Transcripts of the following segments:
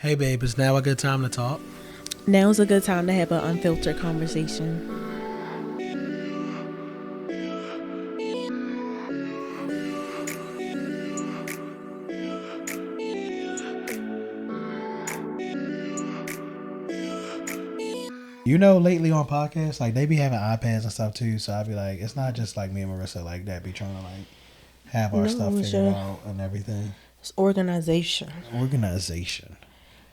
Hey babe, is now a good time to talk? Now's a good time to have an unfiltered conversation. You know, lately on podcasts, like they be having iPads and stuff too. So I be like, it's not just like me and Marissa like that be trying to like have our stuff No, figured out and everything. it's organization. Organization.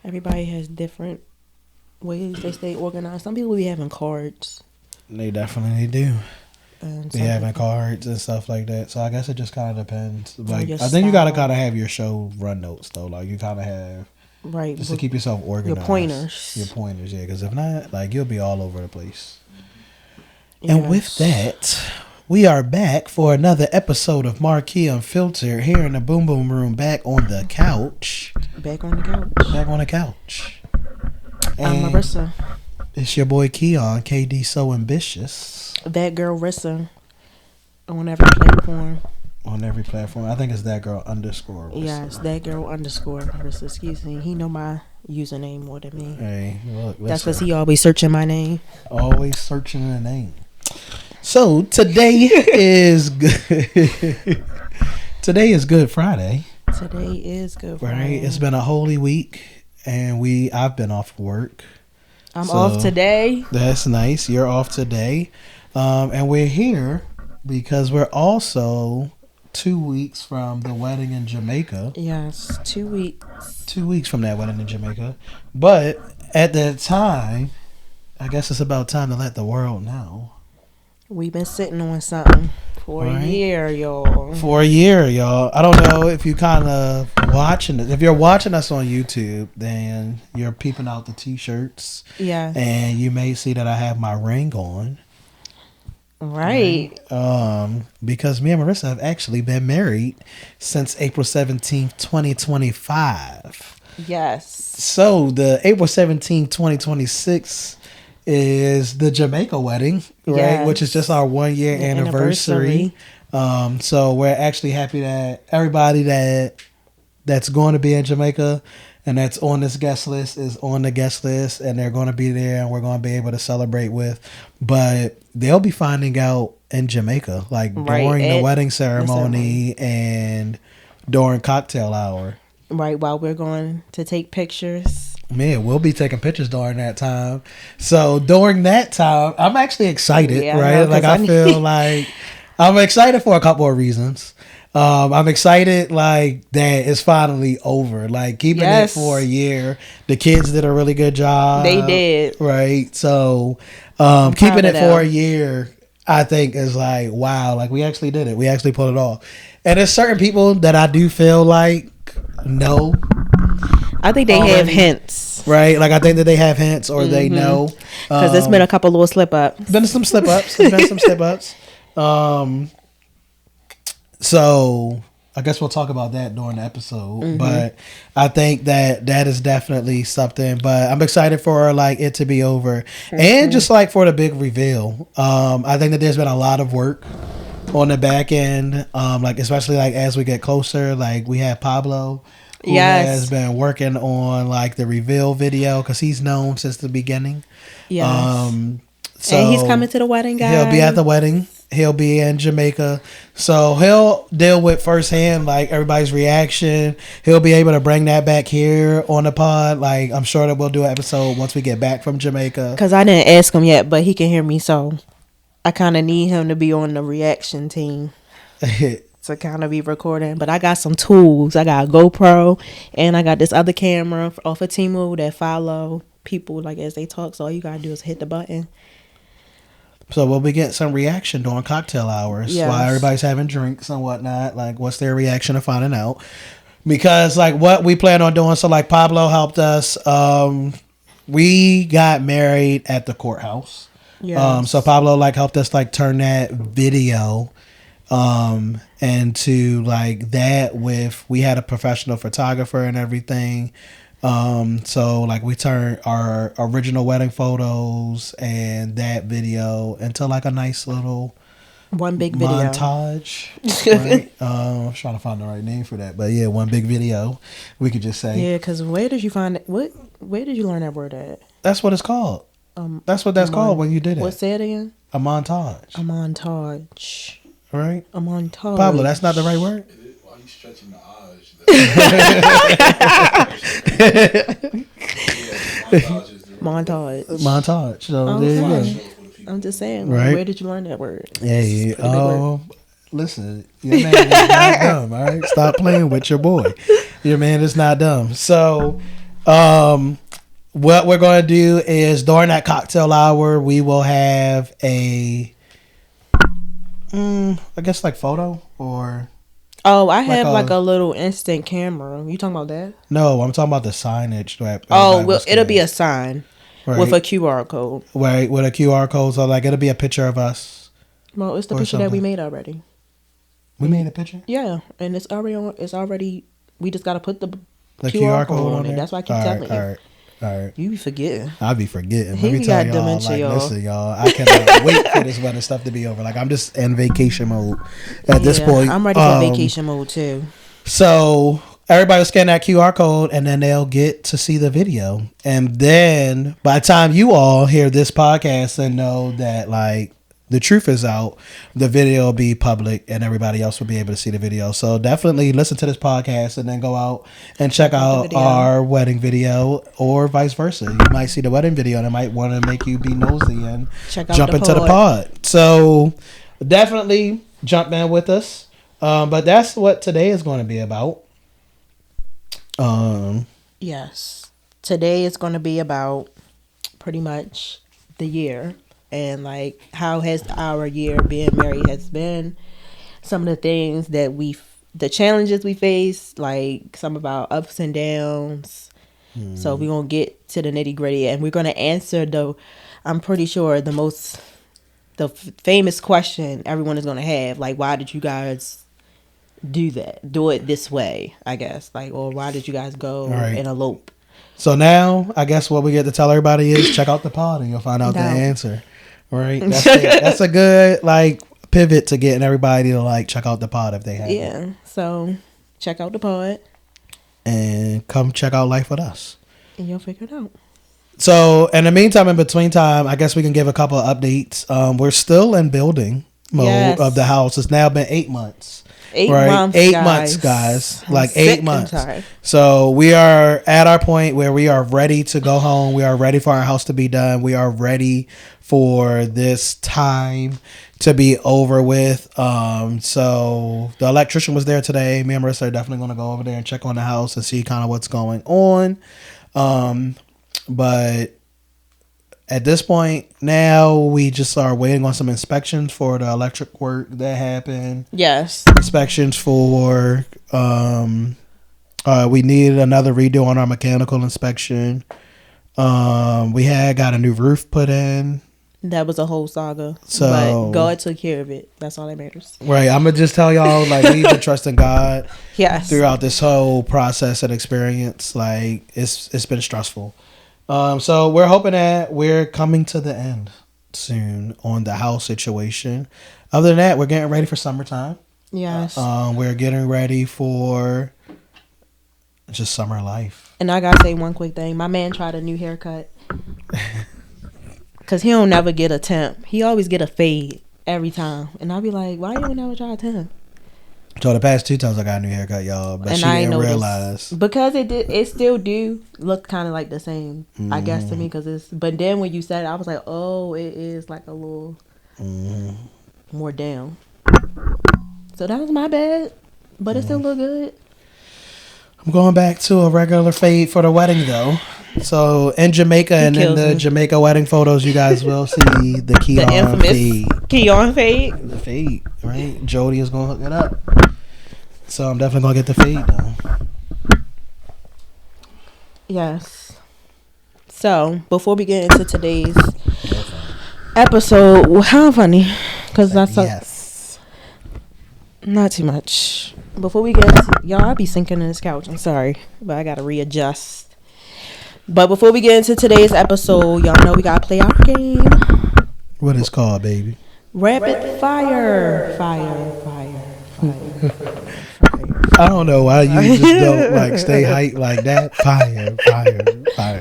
Everybody has different ways they stay organized. Some people be having cards. They definitely do. And Be some having people, cards and stuff like that. So I guess it just kind of depends. Like your I think you gotta style. kind of have your show run notes though. Like you kind of have right, just to keep yourself organized. your pointers. Your pointers, yeah. Because if not, like you'll be all over the place. And Yes. with that, we are back for another episode of MarKei Unfiltered here in the Boom Boom Room, back on the couch. Back on the couch. Back on the couch. I'm And Marissa. it's your boy Keon, KD So Ambitious. That girl Rissa. On every platform. On every platform. I think it's that girl _ Yes, that girl _ Rissa. Excuse me. He know my username more than me. Hey, look, That's because listen. he always searching my name. Always searching the name. So today is good. Today is Good Friday. Today is Good Right? Friday. It's been a holy week, and I've been off work. I'm So, off today. That's nice. You're off today, and we're here because we're also 2 weeks from the wedding in Jamaica. Yes, 2 weeks. 2 weeks from that wedding in Jamaica, but at that time, I guess it's about time to let the world know. We've been sitting on something for Right. a year, y'all. For a year, y'all. I don't know if you kind of watching it. If you're watching us on YouTube, then you're peeping out the t-shirts, Yeah. and you may see that I have my ring on. Right. Because me and Marissa have actually been married since April 17th, 2025. Yes. So the April 17th, 2026 is the Jamaica wedding, right? Yes. Which is just our 1 year The anniversary. So we're actually happy that everybody that's going to be in Jamaica and that's on this guest list is on the guest list, and they're going to be there and we're going to be able to celebrate with. But they'll be finding out in Jamaica, like Right, during the at wedding the ceremony and during cocktail hour. Right, while we're going to take pictures. Man, we'll be taking pictures during that time. So during that time, I'm actually excited, Yeah, I right? know, Like 'cause I feel like I'm excited for a couple of reasons. I'm excited like that it's finally over. Like keeping it for a year. The kids did a really good job. They did. Right. So proud keeping of it for a them. year, I think is like, wow, like we actually did it. We actually pulled it off. And there's certain people that I do feel like know. I think they have Already. hints. Right, like I think that they have hints or they know. Because there's been a couple little slip ups. Been some slip ups. There's been some slip ups. So I guess we'll talk about that during the episode. But I think that is definitely something. But I'm excited for like it to be over, and just like for the big reveal. I think that there's been a lot of work on the back end. Like especially like as we get closer, like we have Pablo. Who Yes. has been working on like the reveal video because he's known since the beginning. Yes. So and he's coming to the wedding, guys. He'll be at the wedding. He'll be in Jamaica. So he'll deal with firsthand like everybody's reaction. He'll be able to bring that back here on the pod. Like I'm sure that we'll do an episode once we get back from Jamaica. Because I didn't ask him yet, but he can hear me, so I kind of need him to be on the reaction team to kind of be recording. But I got some tools. I got a GoPro, and I got this other camera off of Temu that follow people like as they talk. So all you gotta do is hit the button. So we'll be getting some reaction during cocktail hours Yes. while everybody's having drinks and whatnot. Like, what's their reaction to finding out? Because, like, what we plan on doing, so, like, Pablo helped us. We got married at the courthouse. Yes. So Pablo, like, helped us, like, turn that video into, like, that with... We had a professional photographer and everything. So like we turned our original wedding photos and that video into like a nice little One big video. Montage. Right? I'm trying to find the right name for that. But yeah, one big video. We could just say. Yeah, because where did you find it? Where did you learn that word at? That's what it's called. That's what that's called when you did it. What's that again? A montage. A montage. Right? A montage. Pablo, that's not the right word? Why are you stretching the eyes? Montage. So there you go. I'm just saying. Right? Where did you learn that word? Hey, listen, your man is not dumb, all right? Stop playing with your boy. Your man is not dumb. So, what we're going to do is during that cocktail hour, we will have a, I guess like photo or. Oh, I have like a little instant camera. You talking about that? No, I'm talking about the signage. Well, it'll be a sign. Right. With a QR code. Right, with a QR code. So, like, it'll be a picture of us. Well, it's the picture that we made already. We made a picture? Yeah, and it's already on. It's already. We just got to put the QR code on it. That's why I keep telling you. All right. You be forgetting. I be forgetting. Let me tell y'all, listen, y'all, I cannot wait for this weather stuff to be over. Like, I'm just in vacation mode at this point. I'm ready for vacation mode, too. So... everybody will scan that QR code and then they'll get to see the video. And then by the time you all hear this podcast and know that like the truth is out, the video will be public and everybody else will be able to see the video. So definitely listen to this podcast and then go out and check out our wedding video or vice versa. You might see the wedding video and it might want to make you be nosy and jump into the pod. So definitely jump in with us. But that's what today is going to be about. Yes, today is going to be about pretty much the year and like how has our year being married has been, some of the things that the challenges we face, like some of our ups and downs. So we're going to get to the nitty gritty and we're going to answer I'm pretty sure the famous question everyone is going to have, like, why did you guys do it this way, I guess, like, or why did you guys go and elope? So now I guess what we get to tell everybody is check out the pod and you'll find out the answer. Right? That's a good like pivot to getting everybody to like check out the pod if they have it. So check out the pod and come check out life with us and you'll figure it out. So in the meantime, in between time, I guess we can give a couple of updates. We're still in building mode of the house. It's now been 8 months. 8 months, 8 months, guys. Like 8 months. So we are at our point where we are ready to go home. We are ready for our house to be done. We are ready for this time to be over with. So the electrician was there today. Me and Marissa are definitely going to go over there and check on the house and see kind of what's going on. But at this point now, we just are waiting on some inspections for the electric work that happened. Yes. Inspections for, we needed another redo on our mechanical inspection. We had got a new roof put in. That was a whole saga. So, but God took care of it. That's all that matters. Right. I'm going to just tell y'all, like, we've been trusting God. Yes. Throughout this whole process and experience. Like, it's been stressful. So we're hoping that we're coming to the end soon on the house situation. Other than that, we're getting ready for summertime. Yes. We're getting ready for just summer life. And I gotta say one quick thing. My man tried a new haircut. Cause he don't never get a temp. He always get a fade every time. And I'll be like, why you don't never try a temp? So the past 2 times I got a new haircut, y'all, but she didn't realize because it still do look kind of like the same, I guess, to me. But then when you said it, I was like, oh, it is like a little more down. So that was my bad, but it still look good. I'm going back to a regular fade for the wedding though. So in Jamaica and in the Jamaica wedding photos, you guys will see the Keon fade. Keon fade? The fade, right? Jody is going to hook it up. So I'm definitely going to get the fade though. Yes. So before we get into today's episode, how funny? Because that's not too much. Before we get into, y'all, I be sinking in this couch. I'm sorry, but I got to readjust. But before we get into today's episode, y'all know we gotta play our game. What it's called, baby? Rapid fire. I don't know why you just don't like stay hype like that. Fire.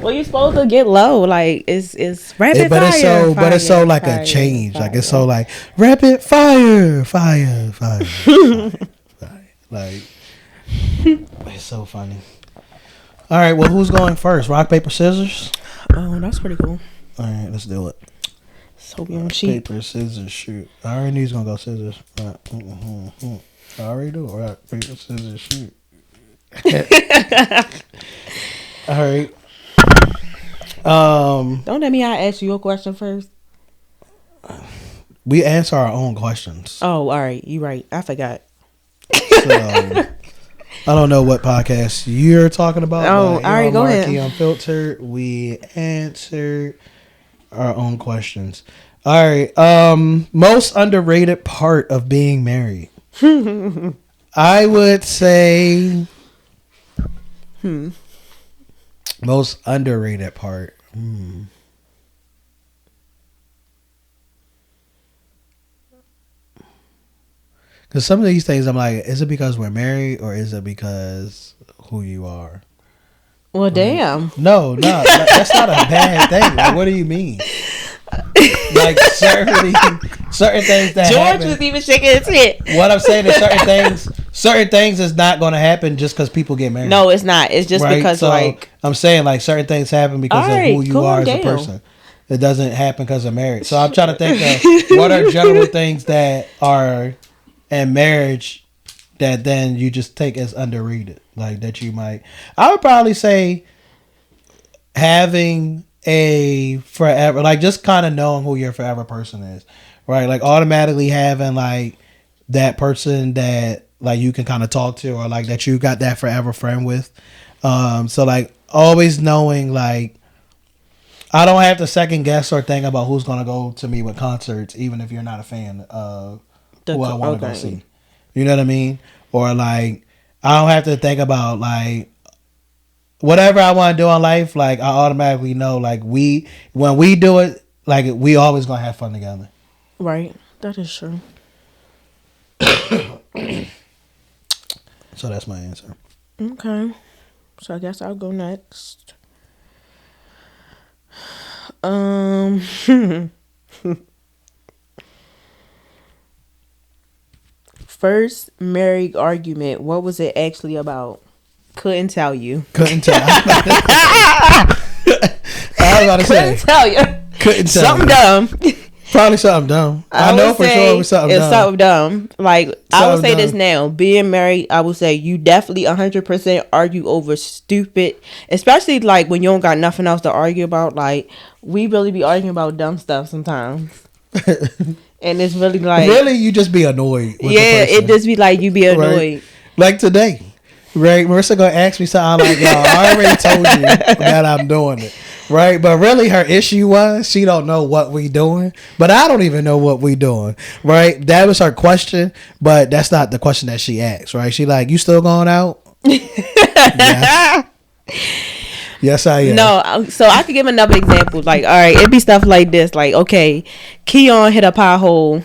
Well, you're supposed to get low. Like it's rapid But fire. it's so like a change. Like it's so like rapid fire. Like it's so funny. All right, well, who's going first? Rock, paper, scissors. Oh, that's pretty cool. All right, let's do it. So we on cheap. Paper, scissors, shoot. I already knew he's gonna go scissors. I already do. Rock, paper, scissors, shoot. All right. Don't let me ask you a question first. We answer our own questions. Oh, all right. You right. I forgot. So I don't know what podcast you're talking about. Oh, all right, go ahead. MarKei Unfiltered, we answered our own questions. All right. Most underrated part of being married. I would say most underrated part. Because some of these things, I'm like, is it because we're married or is it because who you are? Well, damn. No, that's not a bad thing. Like, what do you mean? Like certain things that George happen. was even shaking his head. What I'm saying is certain things is not going to happen just because people get married. No, it's not. It's just because so like I'm saying like certain things happen because of who you are as a person. It doesn't happen because of marriage. So I'm trying to think of what are general things that are in marriage that then you just take as underrated, like that you might. I would probably say having a forever, like just kind of knowing who your forever person is, right? Like automatically having like that person that like you can kind of talk to, or like that you got that forever friend with. So like always knowing like I don't have to second guess or think about who's gonna go to me with concerts, even if you're not a fan of who I want to go see. You know what I mean? Or like I don't have to think about like whatever I want to do in life. Like I automatically know like when we do it, like we always gonna have fun together. Right. That is true. So that's my answer. Okay. So I guess I'll go next. First married argument. What was it actually about? Couldn't tell you. Couldn't tell. I was about to say. Couldn't tell you. Couldn't tell. Something dumb. Probably something dumb. I know for sure it was something dumb. It's something dumb. Like, I would say this now. Being married, I would say you definitely 100% argue over stupid, especially like when you don't got nothing else to argue about. Like, we really be arguing about dumb stuff sometimes. And it's really like... Really, you just be annoyed with the person. It just be like you be annoyed. Right? Like today. Right? Marissa gonna ask me something like, yo, I already told you that I'm doing it. Right? But really her issue was she don't know what we doing. But I don't even know what we doing. Right? That was her question, but that's not the question that she asked. Right? She like, you still going out? Yes. Yes, I am. No, so I could give another example. Like, all right, it'd be stuff like this. Like, okay, Keon hit a pothole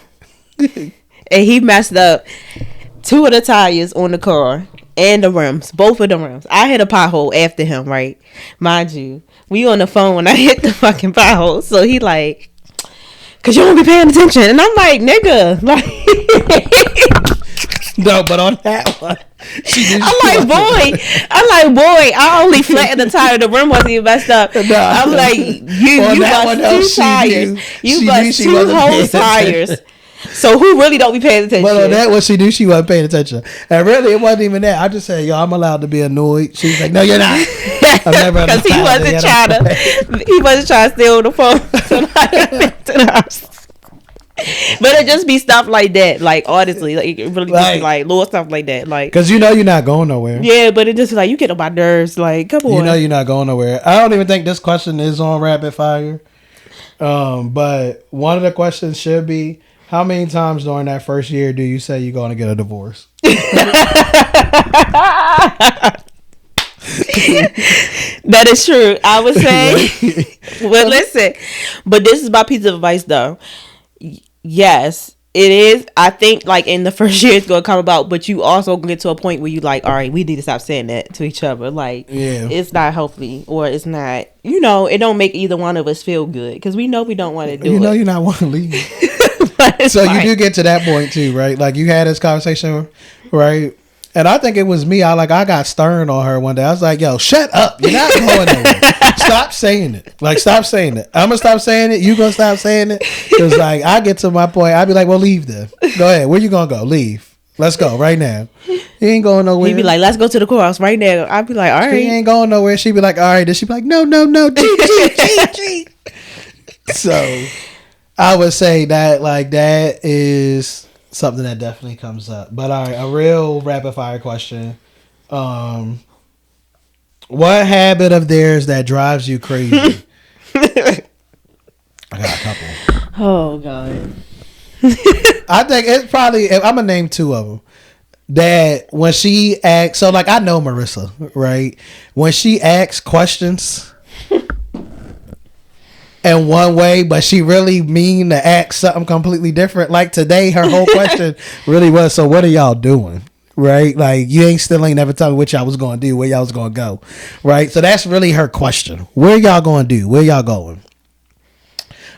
and he messed up 2 of the tires on the car and the rims, both of the rims. I hit a pothole after him, right? Mind you, we on the phone when I hit the fucking pothole. So he like, cause you don't be paying attention. And I'm like, nigga, like. No, but on that one, I'm like, boy, I only flattened the tire. The rim wasn't even messed up. I'm like, you bust 2 tires. You bust 2 whole tires. So who really don't be paying attention? But on that one, she knew she wasn't paying attention. And really, it wasn't even that. I just said, yo, I'm allowed to be annoyed. She was like, no, you're not. Because he wasn't trying to steal the phone to the house. But it just be stuff like that, like honestly, like it really just be like little stuff like that, like because you know you're not going nowhere. Yeah, but it just like you get on my nerves, like come on. You know you're not going nowhere. I don't even think this question is on rapid fire, but one of the questions should be: how many times during that first year do you say you're going to get a divorce? That is true. I would say. Well, listen, but this is my piece of advice though. yes, it is. I think like in the first year it's gonna come about, but you also get to a point where you like, all right, we need to stop saying that to each other. Like, Yeah. it's not healthy, or it's not. You know, it don't make either one of us feel good because we know we don't want to do it. You know, you're not want to leave. So you do get to that point too, right? Like you had this conversation, right? And I think it was me. I got stern on her one day. I was like, "Yo, shut up! You're not going nowhere. Stop saying it. Like, stop saying it. I'm gonna stop saying it. You gonna stop saying it? Because like I get to my point, I'd be like, "Well, leave then. Go ahead. Where you gonna go? Leave. Let's go right now. You ain't going nowhere." He'd be like, "Let's go to the courthouse right now." I'd be like, "All right." She ain't going nowhere. She'd be like, "All right." Then she'd be like, "No, G. So I would say that like that is something that definitely comes up. But all right, a real rapid fire question. What habit of theirs that drives you crazy? I got a couple. Oh God. I think it's probably, I'm gonna name two of them. That when she asks, so like I know Marissa, right? When she asks questions in one way, but she really mean to ask something completely different. Like today, her whole question really was, "So what are y'all doing?" Right? Like you still ain't never tell me what y'all was gonna do, where y'all was gonna go, right? So that's really her question. Where y'all gonna do? Where y'all going?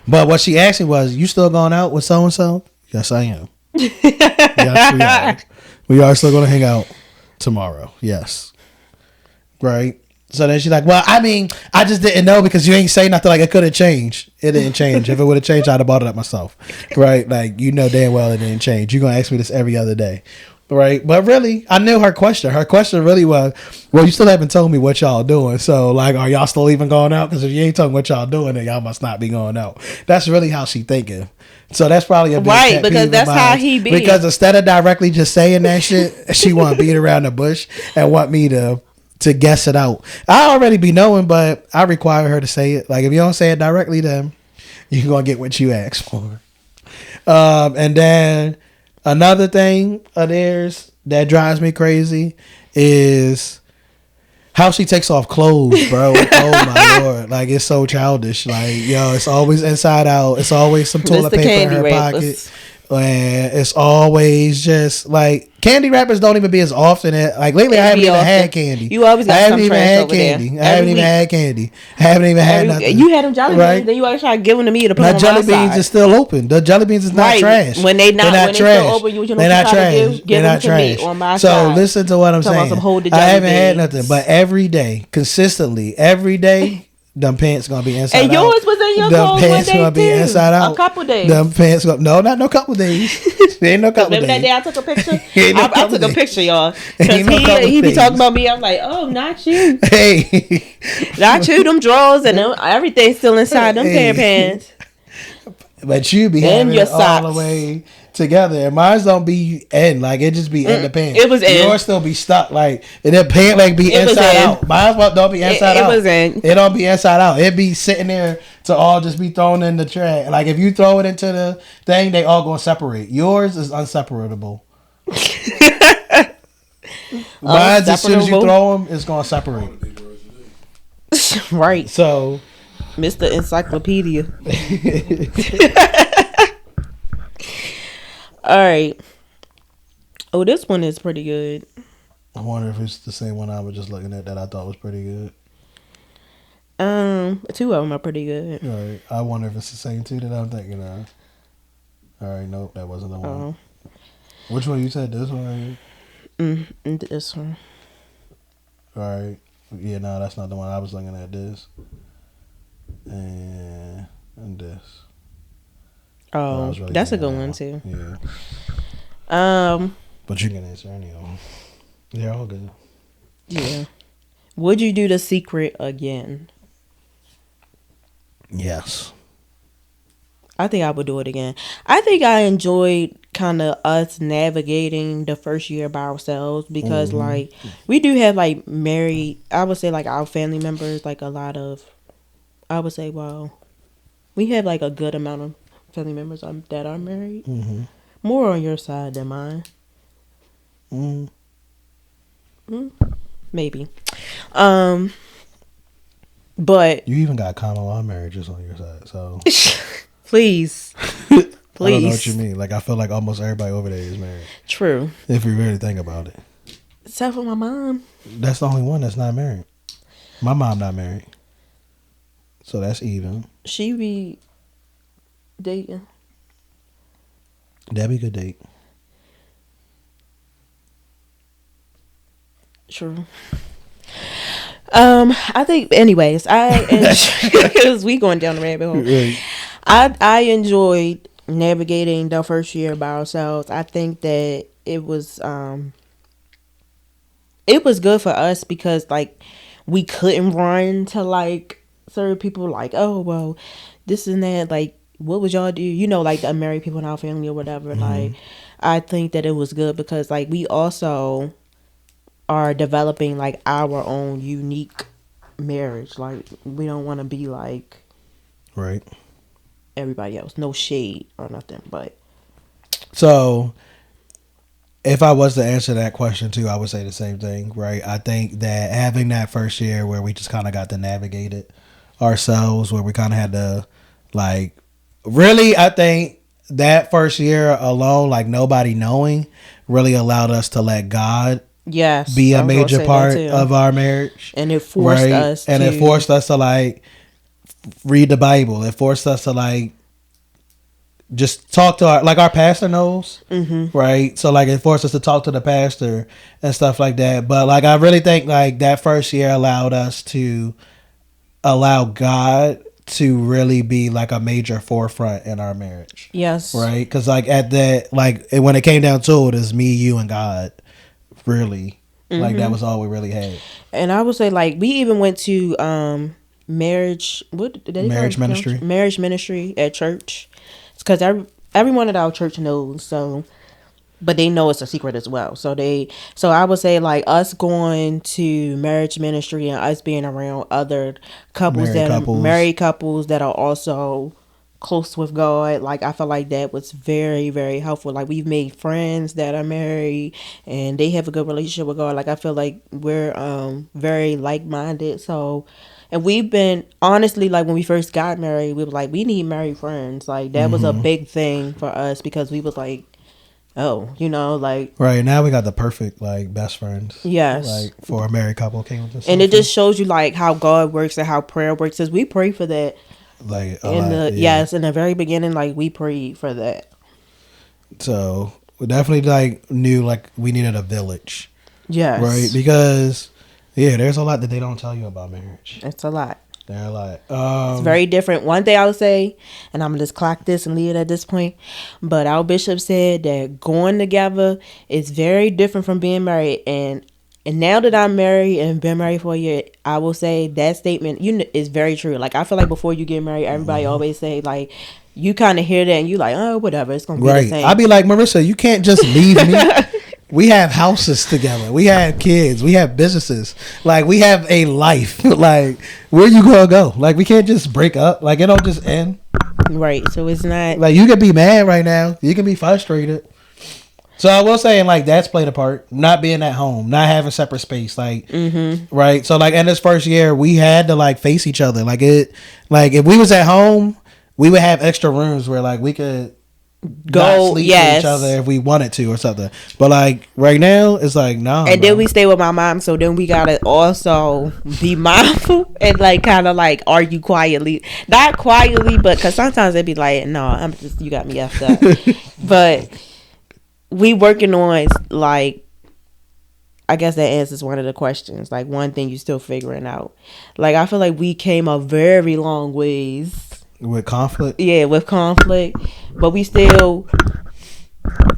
But what she asked me was, "You still going out with so and so?" Yes, I am. Yes, we are. We are still gonna hang out tomorrow. Yes. Right. So then she's like, "Well, I mean, I just didn't know because you ain't say nothing. Like it could have changed. It didn't change. If it would have changed, I'd have bought it up myself, right? Like you know damn well it didn't change. You're gonna ask me this every other day, right? But really, I knew her question. Her question really was, "Well, you still haven't told me what y'all doing. So like, are y'all still even going out? Because if you ain't talking what y'all doing, then y'all must not be going out." That's really how she thinking. So that's probably a big right pet because peeve that's of how mine. he be. Because instead of directly just saying that shit, she want to beat around the bush and want me to guess it out. I already be knowing, but I require her to say it. Like if you don't say it directly, then you're gonna get what you asked for. And then another thing of theirs that drives me crazy is how she takes off clothes, bro. Oh my lord, like it's so childish. Like yo, it's always inside out. It's always some toilet paper in her pocket. And it's always just like candy wrappers don't even be as often. Like lately, I haven't even had candy. You always got some trash over there. I haven't even had candy. I haven't even had nothing. You had them jelly beans, then you always try to give them to me to put them on my side. The jelly beans is still open. The jelly beans is not trash. When they not trash. Still open, they're not trash. Give them to me on my side. So listen to what I'm saying. I haven't had nothing, but every day, consistently, every day. Them pants gonna be inside out. And yours was in your clothes one day gonna be inside out. A couple days. Them pants no, not no couple days. There ain't no couple days. Remember that day I took a picture? I took a picture, y'all. Because he be talking about me. I'm like, oh, not you. Hey. Not you. Them drawers and them, everything's still inside them pair of pants. But you be having it all the way together, and mine don't be in, like it just be in the pants. It was in. Yours still be stuck, like and the pant like be inside out. Mine don't be inside out. It was in. It don't be inside out. It be sitting there to all just be thrown in the trash. Like if you throw it into the thing, they all gonna separate. Yours is unseparable. Mine, as soon as you throw them, it's gonna separate. Right. So, Mr. Encyclopedia. All right. Oh, this one is pretty good. I wonder if it's the same one I was just looking at that I thought was pretty good. Two of them are pretty good. All right. I wonder if it's the same two that I'm thinking of. All right. Nope, that wasn't the one. Which one you said? This one right here? This one. All right. Yeah, no, that's not the one. I was looking at this. And this. Oh, really that's a good one too. Yeah. But you can answer any of them. They're all good. Yeah. Would you do The Secret again? Yes. I think I would do it again. I think I enjoyed kind of us navigating the first year by ourselves because like we do have like married, I would say like our family members, like a lot of, I would say, well, we have like a good amount of family members that are married. Mm-hmm. More on your side than mine. Maybe. But you even got common law marriages on your side, so please. I don't know what Please. you mean. Like, I feel like almost everybody over there is married. True. If you really think about it. Except for my mom. That's the only one that's not married. My mom not married. So that's even. She be dating. That'd be a good date. True. I think, anyways, because we going down the rabbit hole. Right. I enjoyed navigating the first year by ourselves. I think that it was good for us because like we couldn't run to like certain people like, oh well, this and that, like what would y'all do, you know, like the married people in our family or whatever. Like I think that it was good because like we also are developing like our own unique marriage. Like we don't want to be like Right. everybody else. No shade or nothing, but So, if I was to answer that question too, I would say the same thing, right? I think that having that first year where we just kind of got to navigate it ourselves, where we kind of had to, like, really, I think that first year alone, like nobody knowing, really allowed us to let God yes, be I a was gonna major say that part too. of our marriage. And it forced right? us and to, it forced us to like read the Bible. It forced us to like just talk to our pastor knows, right? So like it forced us to talk to the pastor and stuff like that. But like I really think like that first year allowed us to allow God to really be like a major forefront in our marriage. yes, Right? Because like at that, like when it came down to it, it's me, you, and God. Really, like that was all we really had. And I would say like we even went to marriage. What did they Marriage call it? ministry. Marriage ministry at church. It's because everyone at our church knows. So, but they know it's a secret as well. So I would say like us going to marriage ministry and us being around other couples married couples that are also close with God. Like I feel like that was very, very helpful. Like we've made friends that are married and they have a good relationship with God. Like I feel like we're very like minded. So, and we've been honestly like when we first got married, we were like we need married friends. Like that was a big thing for us because we was like, oh, you know, like right now we got the perfect like best friends. Yes, like for a married couple came with and it just shows you like how God works and how prayer works. Cause we pray for that. Like in the very beginning, like we prayed for that. So we definitely like knew like we needed a village. Yes. Right? Because there's a lot that they don't tell you about marriage. It's a lot. There are a lot. It's very different. One thing I would say, and I'm gonna just clock this and leave it at this point, but our bishop said that going together is very different from being married. And now that I'm married and been married for a year, I will say that statement is very true. Like I feel like before you get married, everybody always say like you kind of hear that and you like, oh whatever, it's gonna be the same. I'd be like, Marissa, you can't just leave me. We have houses together. We have kids. We have businesses. Like we have a life. Like where you gonna go? Like we can't just break up. Like it don't just end. Right. So it's not like you can be mad right now. You can be frustrated. So I will say, and like that's played a part. Not being at home, not having separate space, like right. So like in this first year, we had to like face each other. Like if we was at home, we would have extra rooms where like we could go sleep with each other if we wanted to or something. But like right now, it's like no. And then we stay with my mom, so then we gotta also be mindful and like kind of like argue quietly, not quietly, but because sometimes it'd be like, no, I'm just you got me effed up, but. We working on like I guess that answers one of the questions. Like one thing you still figuring out. Like I feel like we came a very long ways with conflict. Yeah, with conflict, but we still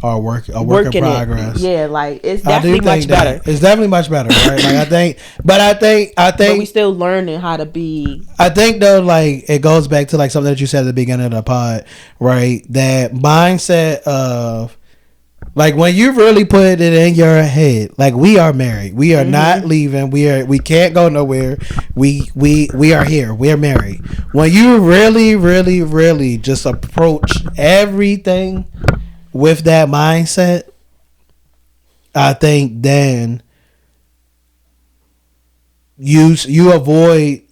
are work in progress. Yeah, like it's definitely much better. It's definitely much better, right? Like I think but we still learning how to be. I think though, like it goes back to like something that you said at the beginning of the pod, right? That mindset of like when you really put it in your head, like we are married, we are not leaving, we can't go nowhere, we are here, we're married. When you really, really, really just approach everything with that mindset, I think then you avoid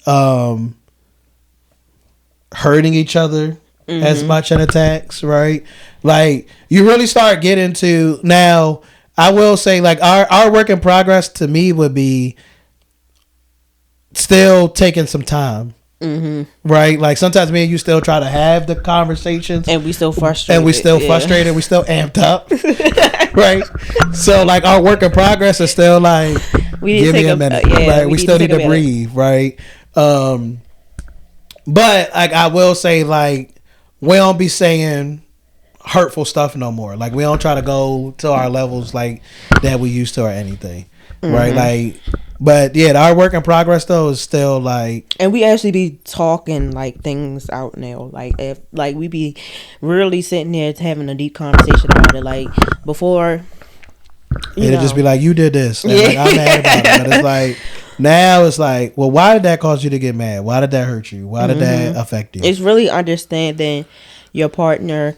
hurting each other as much in a text, right? Like you really start getting to now. I will say, like our work in progress to me would be still taking some time. Right, like sometimes me and you still try to have the conversations, and we still frustrated, we still amped up, right? So like our work in progress is still like, give me a minute, right? We still need to breathe, right? But like I will say, like we don't be saying hurtful stuff no more. Like we don't try to go to our levels like that we used to or anything, right? Like. But yeah, our work in progress though is still like, and we actually be talking like things out now. Like if like we be really sitting there having a deep conversation about it. Like before, it'd just be like, you did this, and like I'm mad about it. But it's like now it's like, well, why did that cause you to get mad? Why did that hurt you? Why did that affect you? It's really understanding your partner.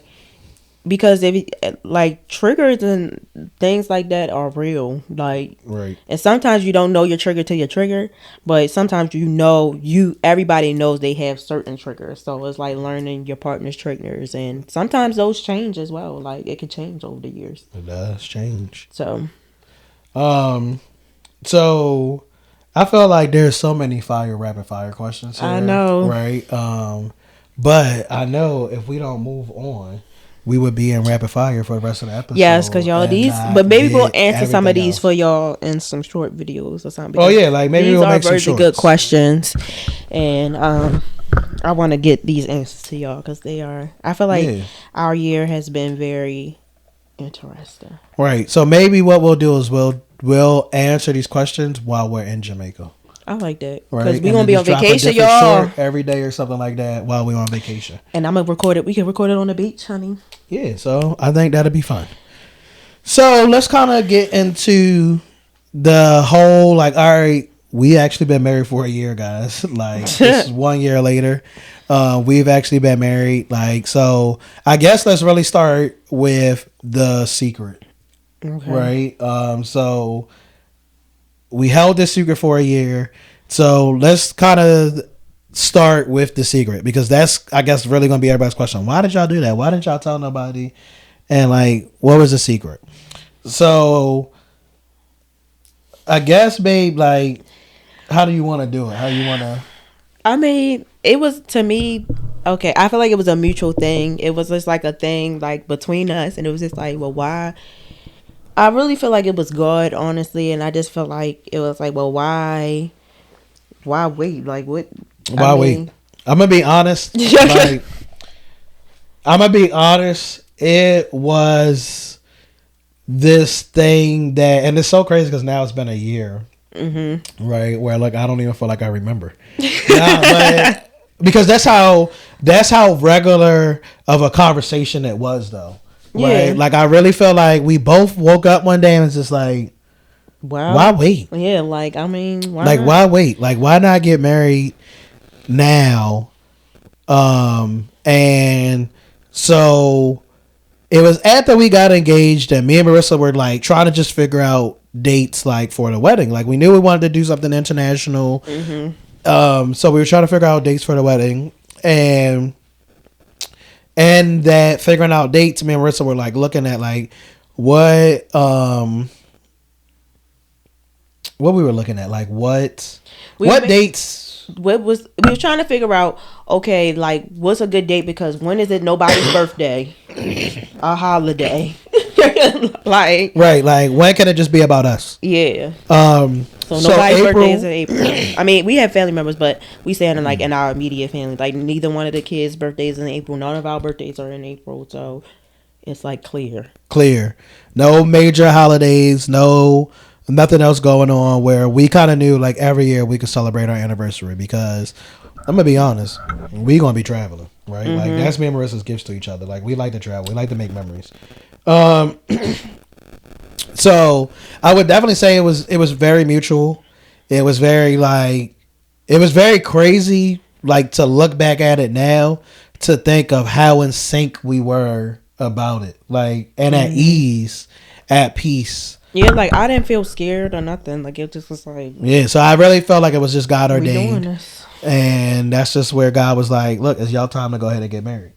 Because if like triggers and things like that are real, like right, and sometimes you don't know your trigger till your trigger, but sometimes everybody knows they have certain triggers. So it's like learning your partner's triggers, and sometimes those change as well. Like it can change over the years. It does change. So I feel like there's so many rapid fire questions here, I know, right? But I know if we don't move on, we would be in rapid fire for the rest of the episode. Yes, because y'all but maybe we'll answer some of these for y'all in some short videos or something. Oh yeah, like maybe we'll make some shorts. These are very good questions, and I want to get these answers to y'all because they are. I feel like our year has been very interesting. Right. So maybe what we'll do is we'll answer these questions while we're in Jamaica. I like that because right? We're gonna be on vacation, y'all. Every day or something like that while we're on vacation. And I'm gonna record it. We can record it on the beach, honey. Yeah, so I think that'll be fun. So let's kind of get into the whole like, all right, we actually been married for a year, guys. Like this is 1 year later. We've actually been married. Like, so I guess let's really start with the secret. Okay. Right. So we held this secret for a year. So let's kind of start with the secret because that's, I guess, really going to be everybody's question. Why did y'all do that? Why didn't y'all tell nobody? And like, what was the secret? So I guess, babe, like, how do you want to do it? How do you want to? I mean, it was, to me, okay, I feel like it was a mutual thing. It was just like a thing like between us, and it was just like, well, why? I really feel like it was God, honestly, and I just felt like it was like, well, why wait? Like, what? Why wait? I'm gonna be honest. Like, I'm gonna be honest. It was this thing that, and it's so crazy because now it's been a year, right? Where like I don't even feel like I remember, but because that's how regular of a conversation it was, though. Right? Yeah. Like I really feel like we both woke up one day and was just like, wow, why wait? Yeah, like I mean, why wait? Like why not get married now? And so it was after we got engaged and me and Marissa were like trying to just figure out dates like for the wedding. Like we knew we wanted to do something international. So we were trying to figure out dates for the wedding, and that figuring out dates, me and Marissa were like looking at like what we were looking at, like what dates. We were trying to figure out, okay, like what's a good date because when is it nobody's birthday, a holiday, like right, like when can it just be about us? Yeah. So nobody's birthday is in April. I mean, we have family members, but we stay in like in our immediate family. Like neither one of the kids' birthdays in April. None of our birthdays are in April, so it's like clear. No major holidays. Nothing else going on where we kind of knew like every year we could celebrate our anniversary because I'm gonna be honest, we gonna be traveling, right? Like that's me and Marissa's gifts to each other. Like we like to travel, we like to make memories. So I would definitely say it was very mutual. It was very crazy, like to look back at it now to think of how in sync we were about it, like and at ease, at peace. Yeah, like I didn't feel scared or nothing. Like it just was like so I really felt like it was just God ordained, and that's just where God was like, "Look, it's y'all time to go ahead and get married."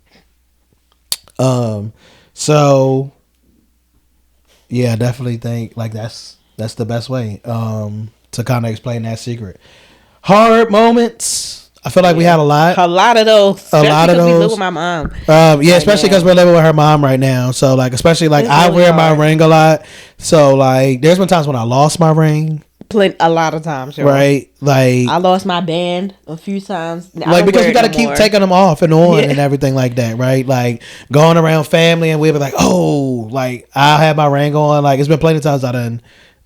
So yeah, I definitely think like that's the best way to kind of explain that secret. Hard moments. I feel like we had a lot of those. A lot of those. We live with my mom. Yeah, especially because we're living with her mom right now. So like, especially like I wear my ring a lot. So like, there's been times when I lost my ring. A lot of times, right? Like I lost my band a few times. Like because we got to keep taking them off and on and everything like that, right? Like going around family and we'll be like, oh, like I'll have my ring on. Like it's been plenty of times I done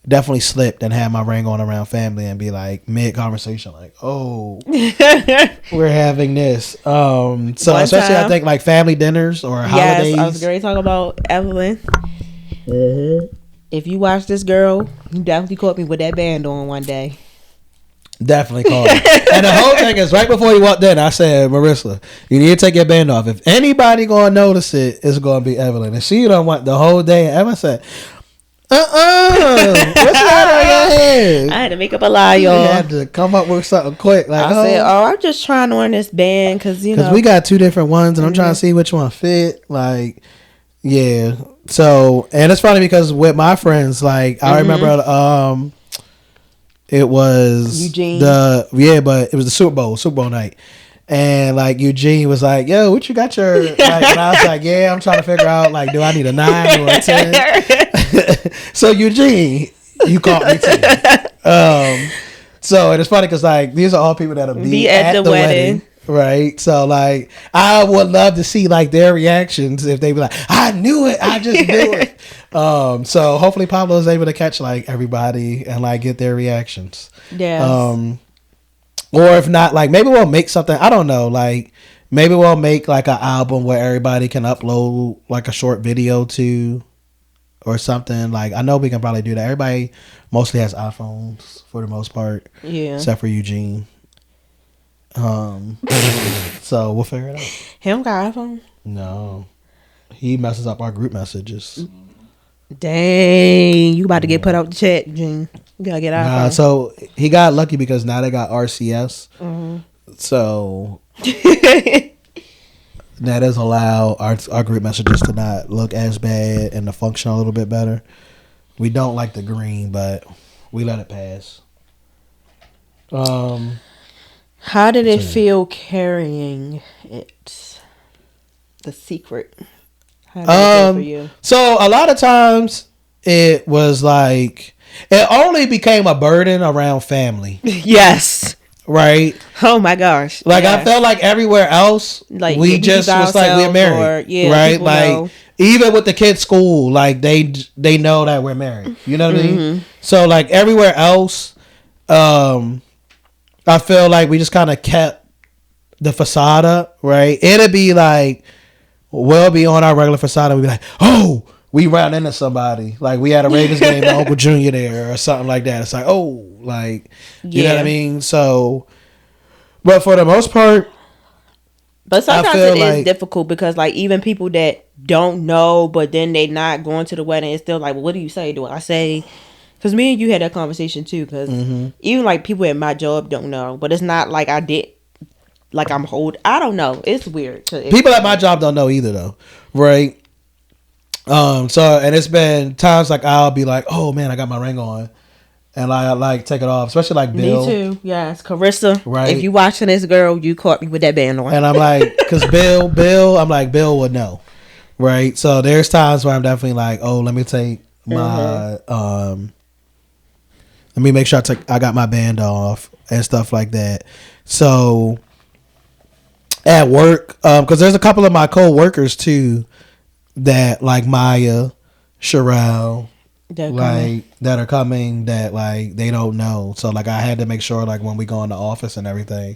definitely slipped and had my ring on around family and be like mid conversation, like, oh, we're having this. So one especially time, I think like family dinners or holidays. Yes, I was going to talk about Evelyn. If you watch this girl, you definitely caught me with that band on one day. Definitely caught it. And the whole thing is right before you walked in, I said, Marissa, you need to take your band off. If anybody gonna notice it, it's gonna be Evelyn. And she don't want the whole day. And Evelyn said, what's that on your head? I had to make up a lie, y'all. You had to come up with something quick. Like I said, I'm just trying on this band because we got two different ones and I'm trying to see which one fit. Like, yeah. So, and it's funny because with my friends, like I remember, it was Eugene. but it was the Super Bowl night. And like Eugene was like, yo, what you got your like, and I was like, yeah, I'm trying to figure out like, do I need a 9 or a 10? So Eugene, you caught me too. So and it's funny because like these are all people that'll be at the wedding. Right. So like I would love to see like their reactions if they be like, I knew it, I just knew it. So hopefully Pablo is able to catch like everybody and like get their reactions. Yeah. Or if not, like maybe we'll make something, I don't know, like maybe we'll make like an album where everybody can upload like a short video to or something. Like I know we can probably do that. Everybody mostly has iPhones for the most part. Yeah. Except for Eugene. So we'll figure it out. Him got iPhone? No. He messes up our group messages. Dang. You about to get put out the chat, Eugene. You gotta get iPhone. So he got lucky because now they got RCS. So that does allow our group messages to not look as bad and to function a little bit better. We don't like the green, but we let it pass. How did it feel carrying it? The secret. How did it feel for you? So a lot of times it was like it only became a burden around family. Yes. Right? Oh my gosh. Like I felt like everywhere else, like we just was like we're married. Right? Like know. Even with the kids' school, like they know that we're married. You know what I mean? So like everywhere else, I feel like we just kind of kept the facade up, right? It'd be like, we'll be on our regular facade and we'd be like, oh, we ran into somebody. Like, we had a Ravens game and Uncle Junior there or something like that. It's like, oh, like, you know what I mean? So, but for the most part, but sometimes it is difficult because, like, even people that don't know, but then they not going to the wedding, it's still like, well, what do you say? Do I say... Because me and you had that conversation too. Because even like people at my job don't know, but it's not like I did. Like I'm I don't know. It's weird. People at my job don't know either, though, right? So and it's been times like I'll be like, oh man, I got my ring on, and I like take it off, especially like Bill. Me too. Yes, Carissa. Right. If you watching this, girl, you caught me with that band on, and I'm like, because Bill, I'm like Bill would know, right? So there's times where I'm definitely like, oh, let me take my let me make sure I got my band off and stuff like that. So at work, because there's a couple of my co-workers too that like Maya, Sherelle, that are coming that like they don't know. So like I had to make sure like when we go in the office and everything,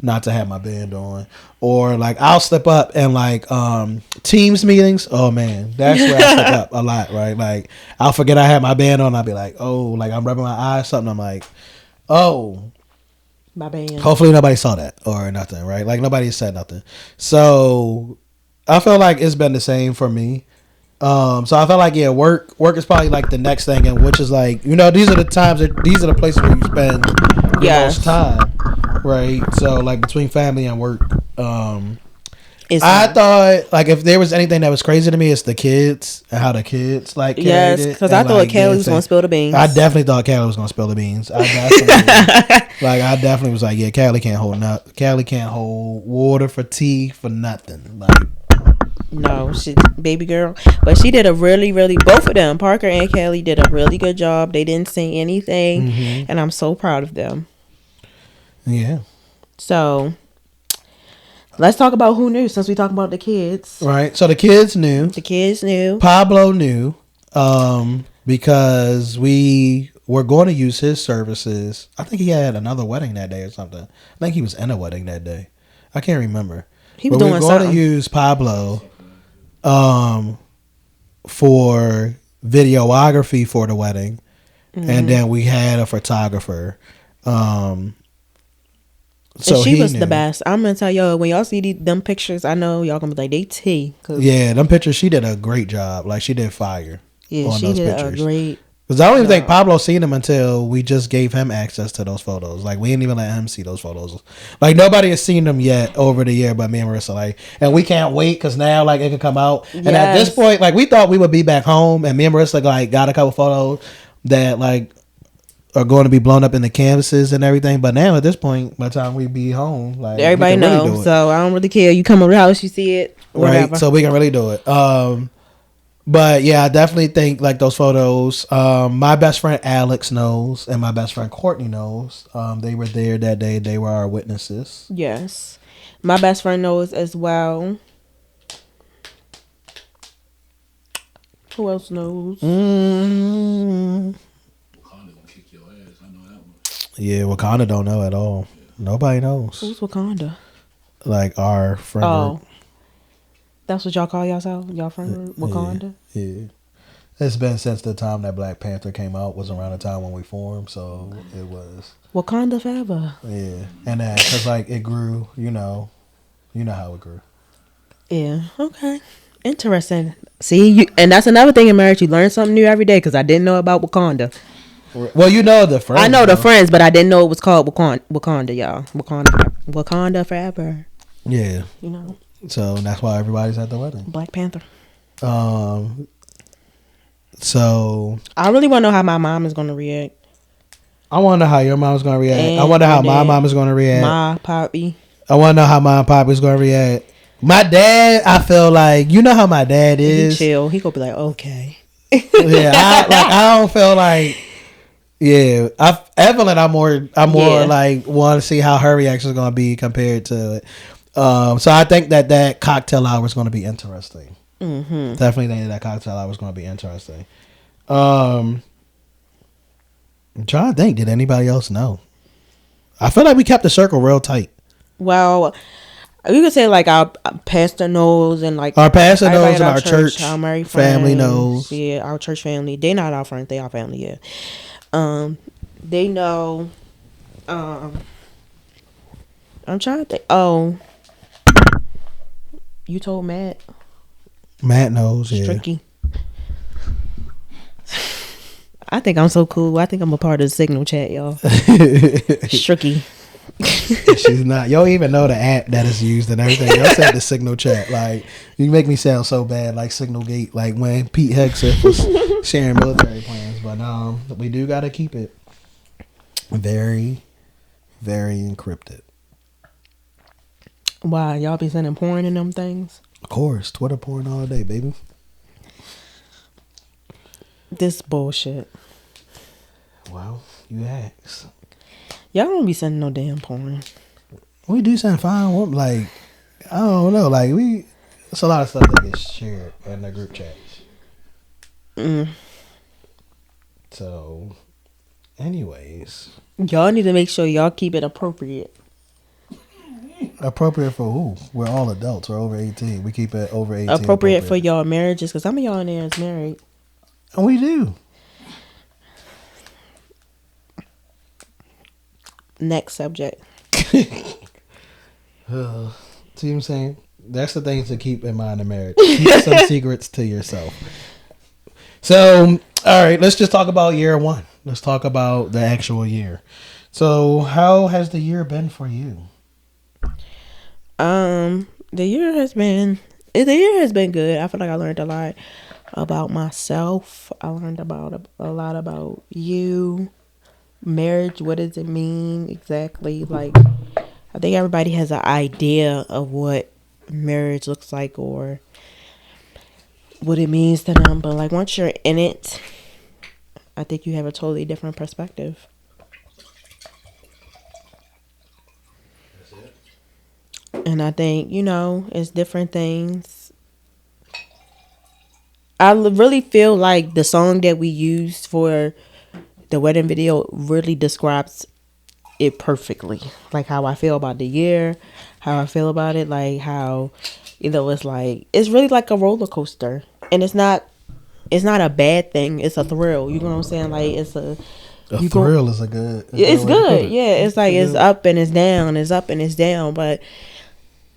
not to have my band on. Or like I'll slip up and like Teams meetings. Oh man, that's where I slip up a lot, right? Like I'll forget I have my band on. I'll be like, oh, like I'm rubbing my eyes, something. I'm like, oh, my band. Hopefully nobody saw that or nothing, right? Like nobody said nothing. So I feel like it's been the same for me. So I felt like work is probably like the next thing, and which is like, you know, these are the places where you spend the most time, right? So like between family and work, I thought like if there was anything that was crazy to me, it's the kids and how the kids like carried it. Because I thought Kelly was gonna spill the beans. I definitely thought Kelly was gonna spill the beans. I definitely was like, yeah, Kelly can't hold water for tea for nothing. Like, no, she baby girl, but she did a really, really. Both of them, Parker and Kelly, did a really good job. They didn't say anything, and I'm so proud of them. Yeah. So. Let's talk about who knew since we talking about the kids. Right. So the kids knew. Pablo knew because we were going to use his services. I think he had another wedding that day or something. I think he was in a wedding that day. I can't remember. He was doing something. We were going to use Pablo for videography for the wedding. And then we had a photographer. So and she was the best. I'm gonna tell y'all, when y'all see them pictures, I know y'all gonna be like, they tea. Yeah, them pictures, she did a great job. Like, she did fire. Yeah, she did a great. Because I don't even think Pablo seen them until we just gave him access to those photos. Like, we didn't even let him see those photos. Like, nobody has seen them yet over the year but me and Marissa. Like, and we can't wait because now, like, it can come out. Yes. And at this point, like, we thought we would be back home, and me and Marissa, like, got a couple photos that, like, are going to be blown up in the canvases and everything. But now at this point, by the time we be home, like, everybody knows. Really, so I don't really care. You come over the house, you see it, whatever. Right. So we can really do it. But yeah, I definitely think like those photos. My best friend Alex knows, and my best friend Courtney knows. They were there that day. They were our witnesses. Yes, my best friend knows as well. Who else knows? Yeah, Wakanda don't know at all. Nobody knows. Who's Wakanda? Like our friend. Oh, that's what y'all call yourself? Y'all friend group? Wakanda? Yeah. It's been since the time that Black Panther came out. Was around the time when we formed, so it was Wakanda forever. Yeah, and that because like it grew. You know how it grew. Yeah. Okay. Interesting. See, and that's another thing in marriage. You learn something new every day. Because I didn't know about Wakanda. Well, you know the friends. I know the friends, but I didn't know it was called Wakanda, y'all. Wakanda forever. Yeah. You know. So that's why everybody's at the wedding. Black Panther. So I really want to know how my mom is going to react. I want to know how your mom's going to react. I want to know how my mom is going to react. My poppy. I want to know how my poppy is going to react. My dad, I feel like, you know how my dad is. He chill. He gonna be like, okay. Yeah, I don't feel like. Yeah, Evelyn, I'm more like want to see how her reaction is going to be compared to it. So I think that cocktail hour is going to be interesting. Mm-hmm. Definitely think that cocktail hour is going to be interesting. I'm trying to think. Did anybody else know? I feel like we kept the circle real tight. Well, we could say like our pastor knows and like our pastor knows and our church our married family friends, knows. Yeah, our church family. They not our friends. They our family. Yeah. They know. I'm trying to think. Oh, you told Matt. Matt knows. Yeah. Tricky. I think I'm so cool. I think I'm a part of the Signal chat, y'all. Tricky. She's not. You don't even know the app that is used and everything. Y'all said the Signal chat. Like, you make me sound so bad, like Signal Gate, like when Pete Hegseth was sharing military plans. But we do got to keep it very, very encrypted. Why? Y'all be sending porn in them things? Of course. Twitter porn all day, baby. This bullshit. Well, you asked. Y'all don't be sending no damn porn. We do send fine. Like, I don't know. Like, it's a lot of stuff that gets shared in the group chats. So, anyways. Y'all need to make sure y'all keep it appropriate. Appropriate for who? We're all adults. We're over 18. We keep it over 18. Appropriate for y'all marriages, because some of y'all in there is married. And we do. Next subject. See what I'm saying? That's the things to keep in mind in marriage. Keep some secrets to yourself. So, all right, let's just talk about year one. Let's talk about the actual year. So, how has the year been for you? The year has been the year has been good. I feel like I learned a lot about myself. I learned about a lot about you, marriage. What does it mean exactly? Like, I think everybody has an idea of what marriage looks like or what it means to them. But like once you're in it, I think you have a totally different perspective. And I think, it's different things. I really feel like the song that we used for the wedding video really describes it perfectly. Like how I feel about the year, how I feel about it, like how, it's really like a roller coaster. And it's not a bad thing. It's a thrill. You know what I'm saying? Like A you go. thrill is a good. It's way to put good. it. Yeah, it's like it's up and it's down. It's up and it's down. But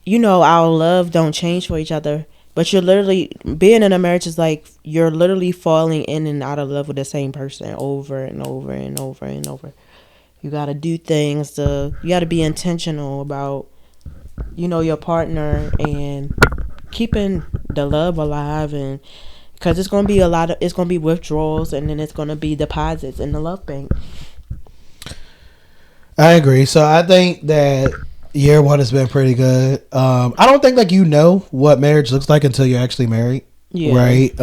our love don't change for each other. But you're literally being in a marriage is like you're literally falling in and out of love with the same person over and over and over and over. You gotta do things. You gotta be intentional about your partner and keeping the love alive, and because it's gonna be withdrawals and then it's gonna be deposits in the love bank. I agree. So I think that year one has been pretty good. I don't think like what marriage looks like until you're actually married, Yeah. right?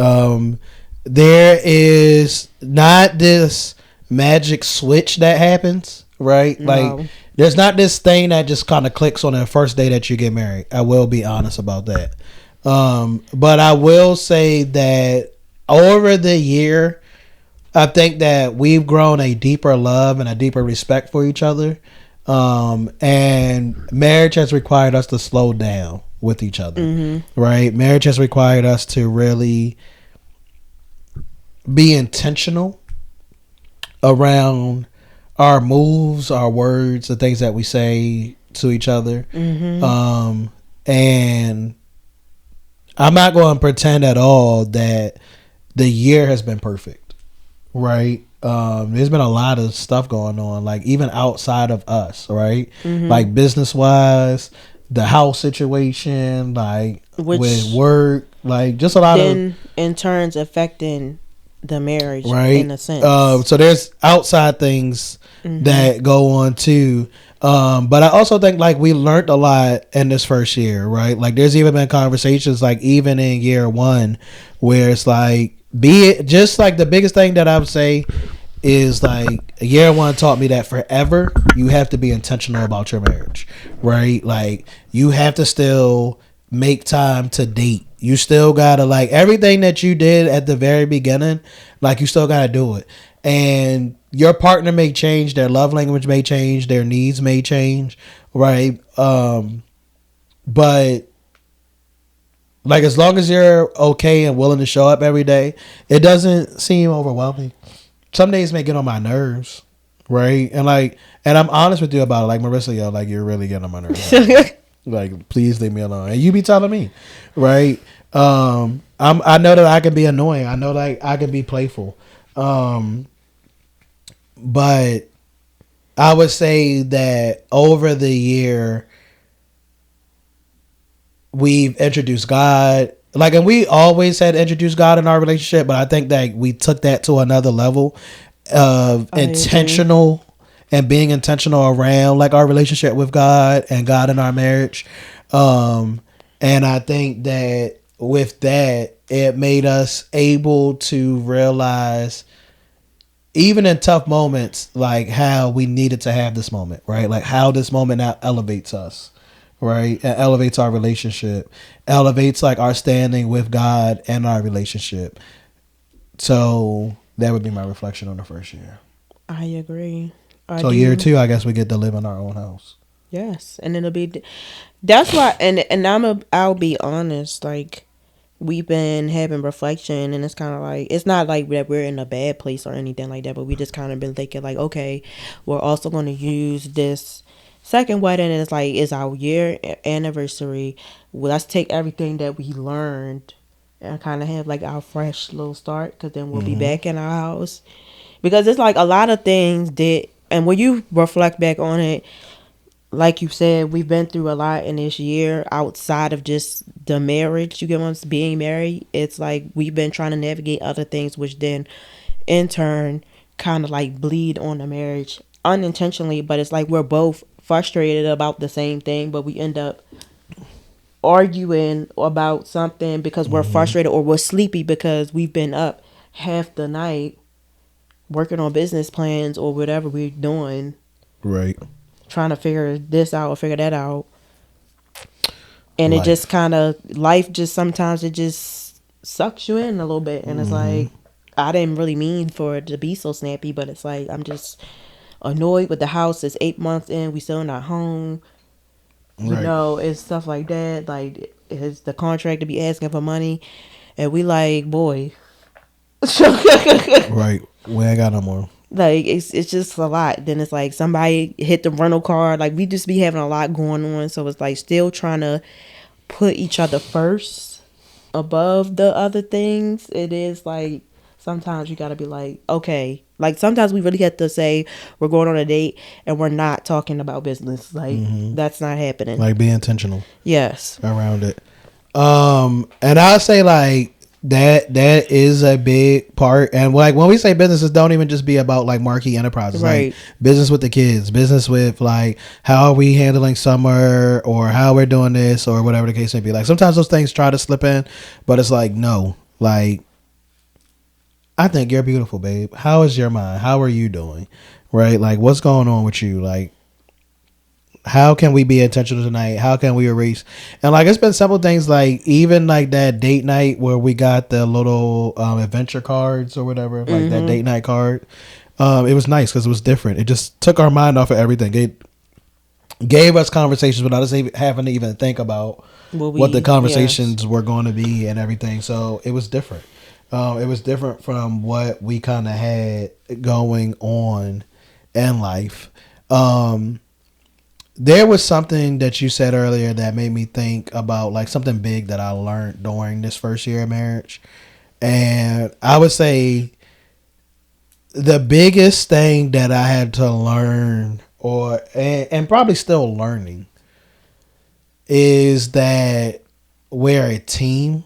There is not this magic switch that happens, right? No. Like there's not this thing that just kind of clicks on the first day that you get married. I will be honest about that. But I will say that over the year, I think that we've grown a deeper love and a deeper respect for each other. And marriage has required us to slow down with each other, right? Marriage has required us to really be intentional around our moves, our words, the things that we say to each other. And I'm not going to pretend at all that the year has been perfect, right? There's been a lot of stuff going on, like even outside of us, right? Like business wise, the house situation, like with work, like just a lot then in turns affecting the marriage, right? In a sense. So there's outside things that go on too. But I also think like we learned a lot in this first year, right? Like there's even been conversations like even in year one where it's like just like the biggest thing that I would say is like year one taught me that forever you have to be intentional about your marriage, right? Like you have to still make time to date. You still gotta like everything that you did at the very beginning, like you still gotta do it. And your partner may change, their love language may change, their needs may change, right? But like as long as you're okay and willing to show up every day, it doesn't seem overwhelming. Some days may get on my nerves, right? And I'm honest with you about it. Like Marissa, yo, like you're really getting on my nerves. Like, please leave me alone. And you be telling me, right? I know that I can be annoying. I know that I can be playful. But I would say that over the year, we've introduced God. Like, and we always had introduced God in our relationship, but I think that we took that to another level of intentional and being intentional around like our relationship with God and God in our marriage. And I think that with that, it made us able to realize even in tough moments, like how we needed to have this moment, right? Like how this moment now elevates us, right? It elevates our relationship, elevates like our standing with God and our relationship. So that would be my reflection on the first year. I agree. So year two, I guess we get to live in our own house. Yes, and it'll be. That's why, and I'll be honest. Like we've been having reflection, and it's kind of like it's not like that we're in a bad place or anything like that, but we just kind of been thinking like, okay, we're also going to use this second wedding is like it's our year anniversary. Well, let's take everything that we learned and kind of have like our fresh little start, because then we'll be back in our house. Because it's like a lot of things that, and when you reflect back on it, like you said, we've been through a lot in this year outside of just the marriage. You get once being married, it's like we've been trying to navigate other things, which then in turn kind of like bleed on the marriage unintentionally. But it's like we're both frustrated about the same thing, but we end up arguing about something because we're frustrated or we're sleepy because we've been up half the night working on business plans or whatever we're doing, Right. trying to figure this out or figure that out. And it Life. just kind of, life just sometimes it just sucks you in a little bit. And it's like, I didn't really mean for it to be so snappy, but it's like, I'm just annoyed with the house. It's 8 months in, we still not home. You Right. know, it's stuff like that. Like, it's the contract to be asking for money. And we like, boy. Right. We ain't got no more. Like, it's just a lot. Then it's like somebody hit the rental car. Like, we just be having a lot going on. So it's like still trying to put each other first above the other things. It is like sometimes you gotta be like, okay. Like, sometimes we really have to say we're going on a date and we're not talking about business. Like, that's not happening. Like, be intentional Yes. around it. And I'll say like that is a big part. And like when we say businesses, don't even just be about like MarKei Enterprises, Right. like business with the kids, business with like how are we handling summer or how we're doing this or whatever the case may be. Like sometimes those things try to slip in, but it's like, no, like, I think you're beautiful, babe. How is your mind? How are you doing? Right? Like, what's going on with you? Like, how can we be intentional tonight? How can we erase? And like, it's been simple things, like even like that date night where we got the little adventure cards or whatever, like that date night card. It was nice because it was different. It just took our mind off of everything. It gave us conversations without us having to even think about what the conversations were going to be and everything. So it was different. It was different from what we kind of had going on in life. There was something that you said earlier that made me think about like something big that I learned during this first year of marriage. And I would say the biggest thing that I had to learn and probably still learning is that we're a team.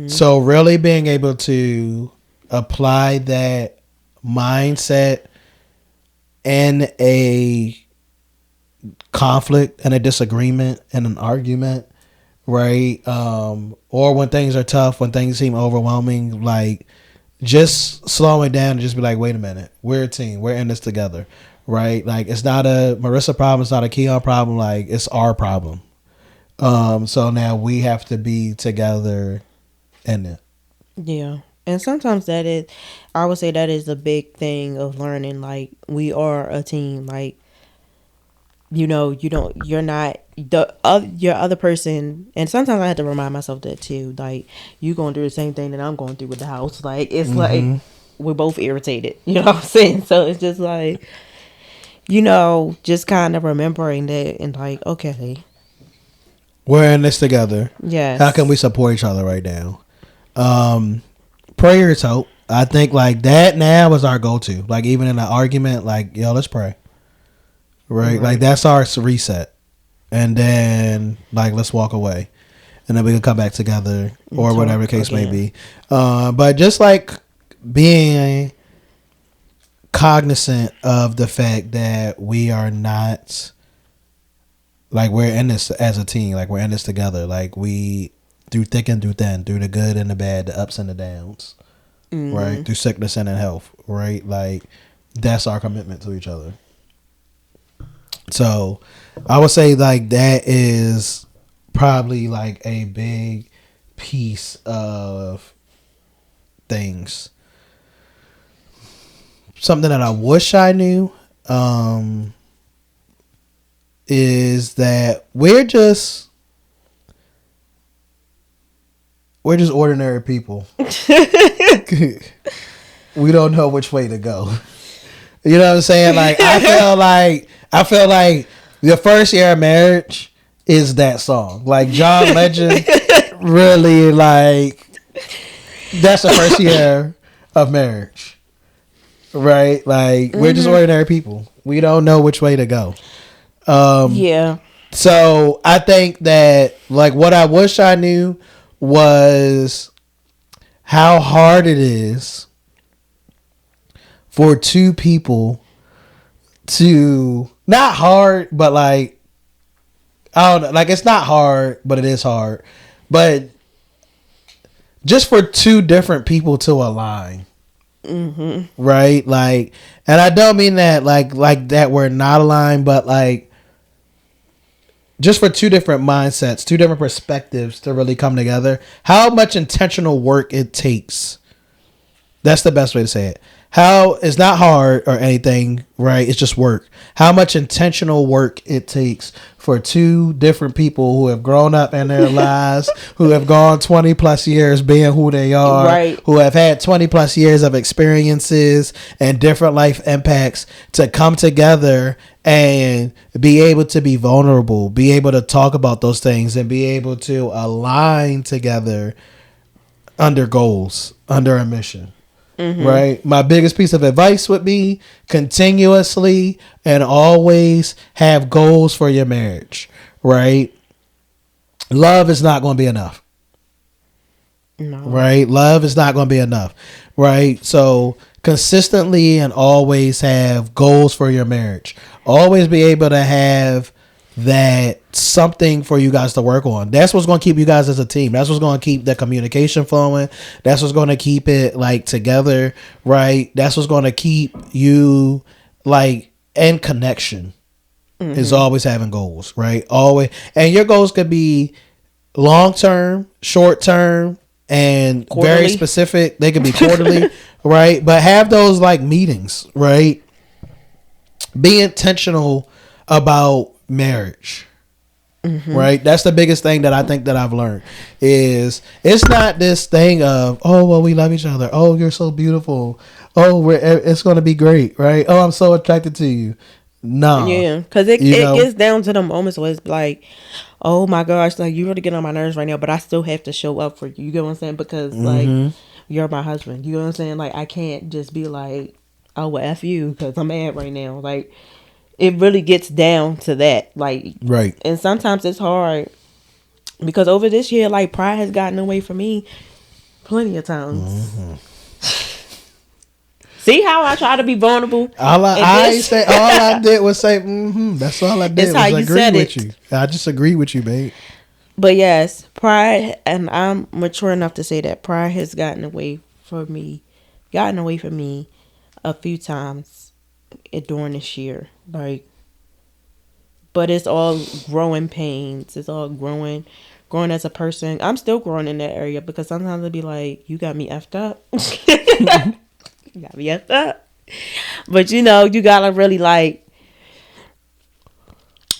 So really being able to apply that mindset in a conflict and a disagreement and an argument, right? Or when things are tough, when things seem overwhelming, like just slowing down and just be like, wait a minute, we're a team, we're in this together, right? Like it's not a Marissa problem, it's not a Keon problem, like it's our problem. So now we have to be together in it. Yeah. And sometimes that is, I would say that is the big thing of learning. Like, we are a team. Like, you know, you're not your other person. And sometimes I have to remind myself that too. Like, you going through the same thing that I'm going through with the house. Like, it's like we're both irritated. You know what I'm saying? So it's just like, you know, just kind of remembering that and like, okay, we're in this together. yes. How can we support each other right now? Prayers help. I think like that now is our go-to. Like even in an argument, like, yo, let's pray. Right? Like that's our reset. And then like let's walk away. And then we can come back together or talk whatever the case may again. be. But just like being cognizant of the fact that we are not, like we're in this as a team, like we're in this together. Like we through thick and through thin, through the good and the bad, the ups and the downs, right? Through sickness and in health, right? Like that's our commitment to each other. So I would say like that is probably like a big piece of things. Something that I wish I knew is that we're just ordinary people. We don't know which way to go. You know what I'm saying? Like I feel like the first year of marriage is that song. Like John Legend really like that's the first year of marriage. Right? Like we're just ordinary people. We don't know which way to go. Yeah. So I think that like what I wish I knew was how hard it is for two people to, not hard, but like, I don't know, like it's not hard, but it is hard. But just for two different people to align. Right? Like, and I don't mean that like that we're not aligned, but like just for two different mindsets, two different perspectives to really come together. How much intentional work it takes. That's the best way to say it. How it's not hard or anything, right? It's just work. How much intentional work it takes for two different people who have grown up in their lives, who have gone 20 plus years being who they are, right, who have had 20 plus years of experiences and different life impacts to come together and be able to be vulnerable, be able to talk about those things and be able to align together under goals, under a mission. Right. My biggest piece of advice would be continuously and always have goals for your marriage. Right. Love is not going to be enough. No. Right. Love is not going to be enough. Right. So consistently and always have goals for your marriage. Always be able to have that something for you guys to work on. That's what's going to keep you guys as a team. That's what's going to keep the communication flowing. That's what's going to keep it like together, right? That's what's going to keep you like in connection. Is always having goals, right? Always. And your goals could be long term, short term, and quarterly. Very specific. They could be quarterly, right? But have those like meetings, right? Be intentional about marriage. Right, that's the biggest thing that I think that I've learned is it's not this thing of, oh well, we love each other, oh you're so beautiful, oh it's going to be great, right? Oh, I'm so attracted to you. No, yeah, because it gets down to the moments where it's like, oh my gosh, like you really get on my nerves right now, but I still have to show up for you. You get what I'm saying? Because like you're my husband. You know what I'm saying? Like I can't just be like, oh well, F you because I'm mad right now. Like it really gets down to that. Like right. And sometimes it's hard because over this year, like pride has gotten away from me plenty of times. See how I try to be vulnerable? All I did was say, That's all I did. That's how you agree said with it. you. I just agree with you, babe. But yes, pride, and I'm mature enough to say that pride has gotten away from me a few times during this year. Like, but it's all growing pains. It's all growing as a person. I'm still growing in that area because sometimes I'll be like, you got me effed up. You got me effed up. But you gotta really like,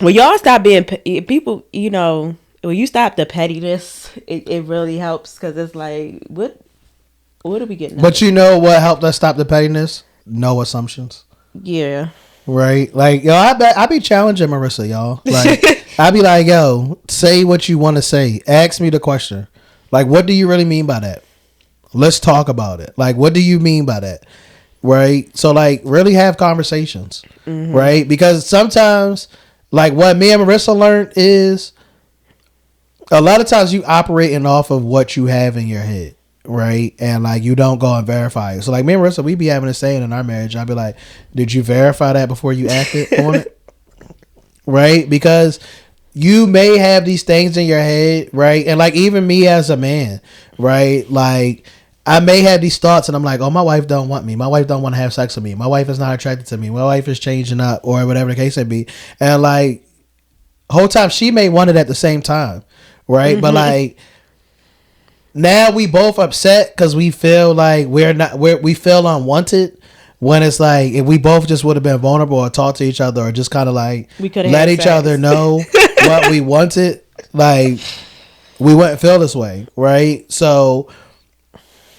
when y'all stop being people, when you stop the pettiness, it really helps because it's like, what are we getting? But you know what helped us stop the pettiness? No assumptions. Yeah. Right? Like, yo, I be challenging Marissa, y'all. Like, I be like, yo, say what you want to say. Ask me the question. Like, what do you really mean by that? Let's talk about it. Like, what do you mean by that? Right? So, like, really have conversations. Right? Because sometimes, like, what me and Marissa learned is a lot of times you operating off of what you have in your head. Right? And like you don't go and verify it. So like me and Marissa, we be having a saying in our marriage. I'd be like, did you verify that before you acted on it? Right? Because you may have these things in your head, right? And like even me as a man, right? Like I may have these thoughts and I'm like, oh, my wife don't want me. My wife don't want to have sex with me. My wife is not attracted to me. My wife is changing up or whatever the case may be. And like whole time she may want it at the same time. Right? But like now we both upset because we feel like we feel unwanted when it's like if we both just would have been vulnerable or talked to each other or just kind of like let each other know what we wanted, like we wouldn't feel this way, right? So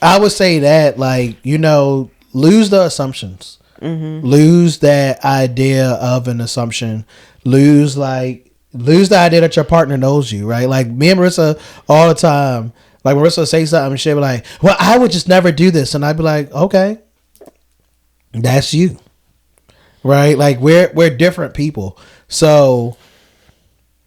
I would say that like lose the assumptions, lose that idea of an assumption, lose the idea that your partner knows you, right? Like me and Marissa all the time. Like Marissa would say something and she'd be like, well, I would just never do this. And I'd be like, okay, that's you. Right? Like we're different people. So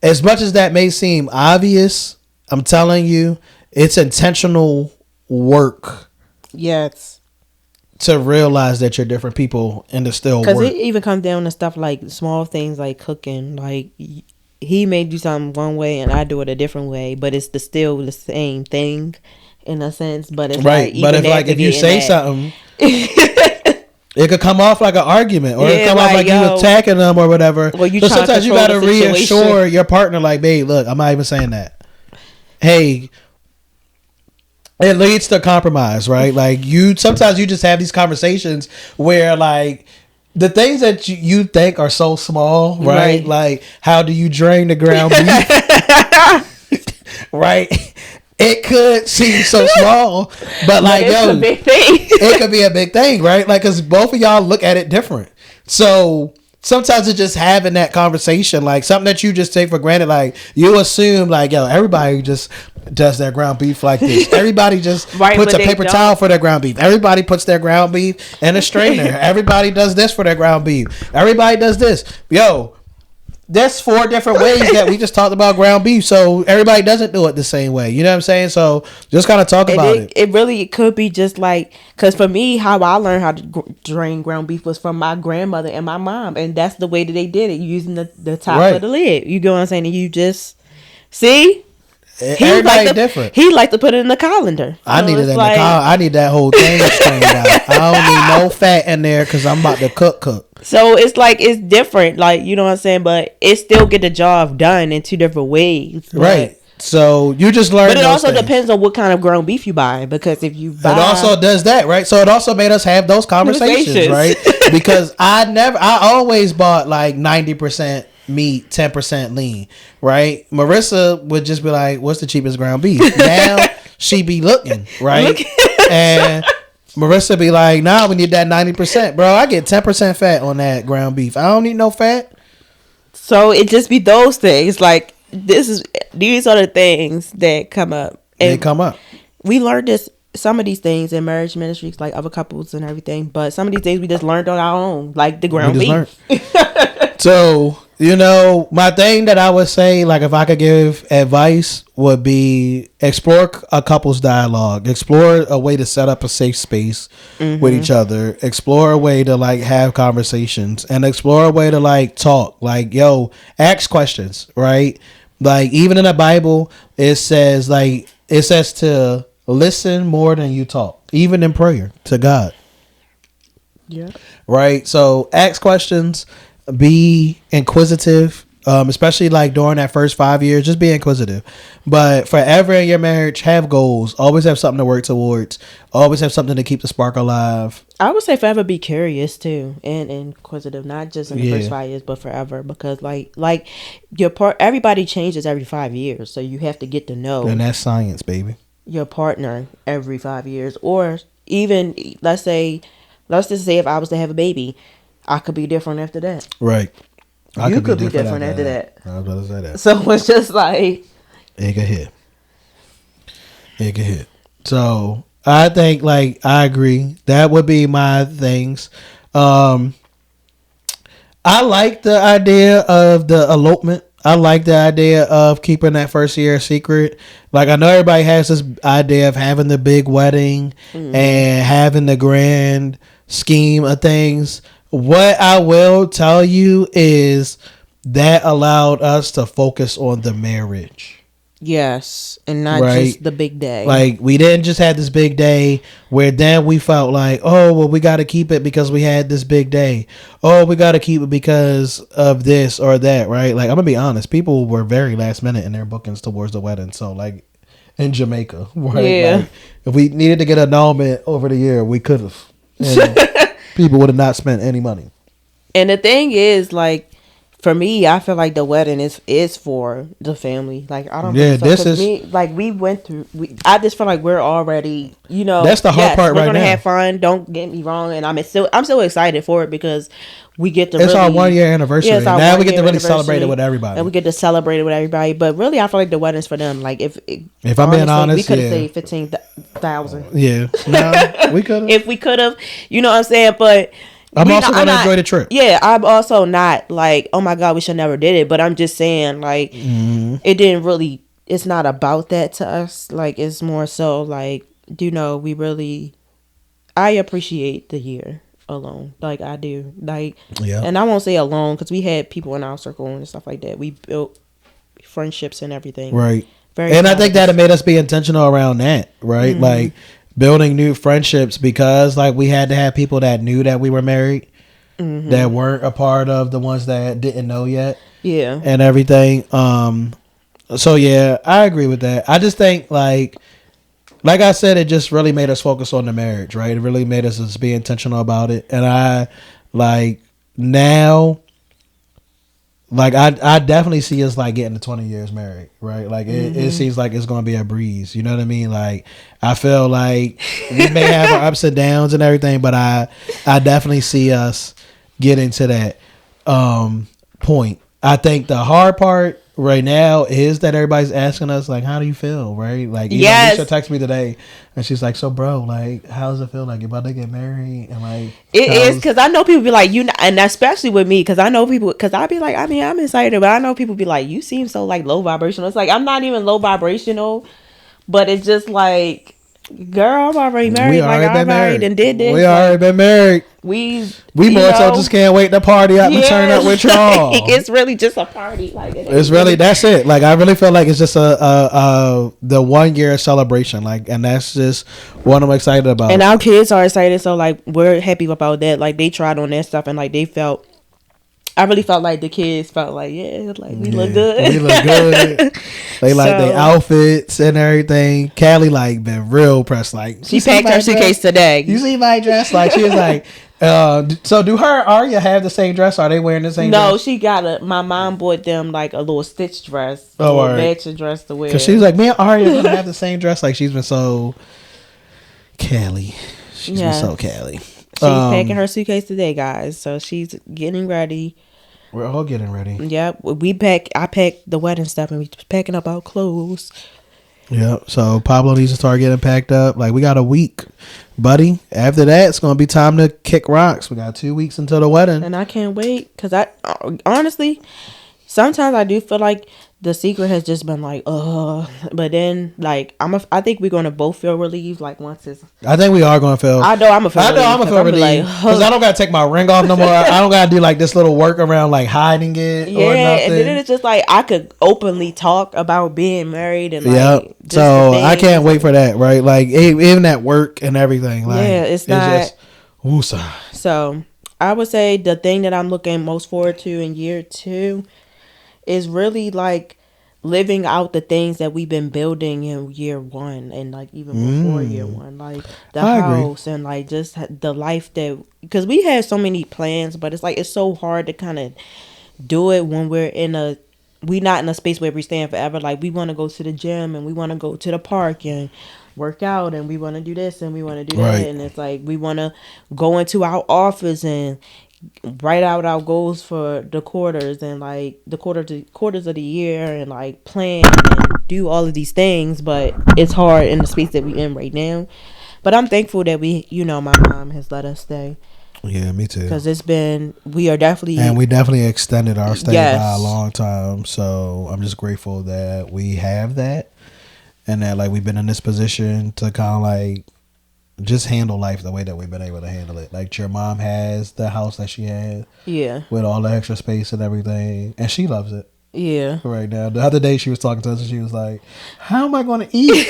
as much as that may seem obvious, I'm telling you, it's intentional work. Yes. To realize that you're different people and to still work. Because it even comes down to stuff like small things like cooking. Like, he may do something one way and I do it a different way, but it's still the same thing in a sense. But it's right. Like, but if you say something, it could come off like an argument, or it come off like you attacking them or whatever. Well, so sometimes you gotta reassure your partner, like, babe, look, I'm not even saying that. Hey. It leads to compromise, right? Like sometimes you just have these conversations where like the things that you think are so small, right? Like how do you drain the ground beef? Right? It could seem so small, but like, it's a big thing. It could be a big thing, right? Like, cause both of y'all look at it different. So sometimes it's just having that conversation, like something that you just take for granted. Like you assume like, yo, everybody just does their ground beef like this. Everybody just puts a paper towel for their ground beef. Everybody puts their ground beef in a strainer. Everybody does this for their ground beef. Everybody does this. Yo, there's 4 different ways that we just talked about ground beef. So everybody doesn't do it the same way. You know what I'm saying? So just kind of talk about it. It really could be just like, because for me, how I learned how to drain ground beef was from my grandmother and my mom. And that's the way that they did it, using the top of the lid. You get what I'm saying? And you just, see? Everybody different. He liked to put it in the colander. I need it in the I need that whole thing strained out. I don't need no fat in there because I'm about to cook. So it's like, it's different, like, you know what I'm saying, but it still get the job done in 2 different ways, right? So you just learn. But it also depends on what kind of ground beef you buy, because if you buy, it also does that, right? So it also made us have those conversations, right? Because I always bought like 90% meat, 10% lean, right? Marissa would just be like, what's the cheapest ground beef? Now she be looking, right? And Marissa be like, nah, we need that 90%. Bro, I get 10% fat on that ground beef. I don't need no fat. So it just be those things. Like, these are the things that come up. And they come up. We learned some of these things in marriage ministries, like other couples and everything. But some of these things we just learned on our own, like the ground beef. So, you know, my thing that I would say, like if I could give advice, would be explore a couple's dialogue. Explore a way to set up a safe space with each other. Explore a way to like have conversations, and explore a way to like talk. Like, yo, ask questions, right? Like even in the Bible, it says to listen more than you talk, even in prayer to God. Yeah. Right. So ask questions. Be inquisitive, especially like during that first 5 years. Just be inquisitive. But forever in your marriage, have goals. Always have something to work towards. Always have something to keep the spark alive. I would say forever be curious too, and inquisitive, not just in the first 5 years, but forever. Because like everybody changes every 5 years, so you have to get to know. And that's science, baby. Your partner every 5 years, or even let's just say if I was to have a baby, I could be different after that. Right. You could be different after that. I was about to say that. So it's just like it could hit. So I think like I agree. That would be my things. I like the idea of the elopement. I like the idea of keeping that first year a secret. Like I know everybody has this idea of having the big wedding and having the grand scheme of things. What I will tell you is that allowed us to focus on the marriage. Yes, and not just the big day. Like we didn't just have this big day where then we felt like, oh, well, we got to keep it because we had this big day. Oh, we got to keep it because of this or that, right? Like I'm gonna be honest, people were very last minute in their bookings towards the wedding. So like in Jamaica, right? Yeah. Like, if we needed to get an annulment over the year, we could have. People would have not spent any money. And the thing is, like, for me, I feel like the wedding is for the family. Like, I don't. Yeah, think so, this is me. Like, we went through. I just feel like we're already. You know, that's the hard part right now. We're gonna have fun. Don't get me wrong, and I'm so excited for it because we get to. It's our 1 year anniversary. Yeah, now we get to really celebrate it with everybody. And we get to celebrate it with everybody. But really, I feel like the wedding's for them. Like if I'm being honest, we could have saved 15,000. Yeah, no, we could have. If we could have, you know what I'm saying, but. I'm also going to enjoy the trip. Yeah, I'm also not like, oh my God, we should never did it. But I'm just saying, like, it didn't really. It's not about that to us. Like, it's more so like, we really. I appreciate the year alone. Like, I do. Like, and I won't say alone because we had people in our circle and stuff like that. We built friendships and everything. Right. And I think that it made us be intentional around that, right? Like building new friendships because like we had to have people that knew that we were married that weren't a part of the ones that didn't know yet. Yeah. And everything. So yeah, I agree with that. I just think like I said, it just really made us focus on the marriage, right? It really made us just be intentional about it. And I like now, like I definitely see us like getting to 20 years married, right? Like it seems like it's gonna be a breeze. You know what I mean? Like I feel like we may have our ups and downs and everything, but I definitely see us getting to that point. I think the hard part right now is that everybody's asking us like, how do you feel, right? Like, Alicia texted me today and she's like, so bro, like, how does it feel like you're about to get married? And like, it is because I know people be like, and especially with me, because I know people, because I be like, I mean, I'm excited, but I know people be like, you seem so like low vibrational. It's like, I'm not even low vibrational, but it's just like, girl, I'm already married. We already been married and did this. We already been married. We more so just can't wait to party up and turn up with y'all. It's really just a party. Like it's really that's it. Like I really feel like it's just the 1 year celebration. Like, and that's just what I'm excited about. And our kids are excited, so like we're happy about that. Like they tried on that stuff and like they felt. I really felt like the kids felt like, like we look good. We look good. They like their outfits and everything. Callie like been real pressed. Like she packed her suitcase today. You see my dress? Like she was like, so do her and Arya have the same dress? Are they wearing the same dress? No, she got my mom bought them like a little stitch dress. A little matching dress to wear. Because she was like, me and Arya gonna have the same dress. Like she's been so Callie. She's been so Callie. She's packing her suitcase today, guys. So she's getting ready. We're all getting ready. Yep. I packed the wedding stuff and we just packing up our clothes. Yep. So Pablo needs to start getting packed up. Like we got a week, buddy. After that, it's gonna be time to kick rocks. We got 2 weeks until the wedding, and I can't wait because I honestly, sometimes I do feel like the secret has just been like, but then like I think we're gonna both feel relieved. Like once it's, I think we are gonna feel. I'm gonna feel relieved because I don't gotta take my ring off no more. I don't gotta do like this little work around like hiding it. Yeah, or nothing. And then it's just like I could openly talk about being married and like. Yep. So I can't wait for that. Right, like even at work and everything. Like, it's not. Just, woosah. So I would say the thing that I'm looking most forward to in year 2. is really like living out the things that we've been building in year 1 and like even before year 1, like the house and like just the life that, because we had so many plans, but it's like it's so hard to kind of do it when we're not in a space where we're staying forever. Like we want to go to the gym and we want to go to the park and work out and we want to do this and we want to do that, and it's like we want to go into our office and write out our goals for the quarters and like the quarters of the year and like plan and do all of these things, but it's hard in the space that we're in right now. But I'm thankful that my mom has let us stay. Yeah, me too. Because we definitely extended our stay by a long time. So I'm just grateful that we have that and that like we've been in this position to kind of like just handle life the way that we've been able to handle it. Like your mom has the house that she has, with all the extra space and everything, and she loves it. Yeah. Right now, the other day she was talking to us and she was like, "How am I going to eat?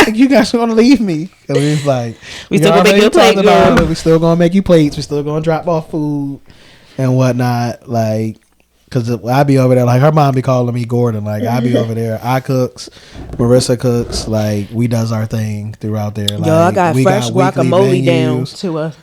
Like, you guys are going to leave me?" And we was like, "We still gonna make you plate, girl. We still gonna make you plates. We still gonna drop off food and whatnot." Like, cause I be over there. Like her mom be calling me Gordon. Like I be over there. I cooks, Marissa cooks. Like we does our thing throughout there. Like, I got fresh guacamole down to us.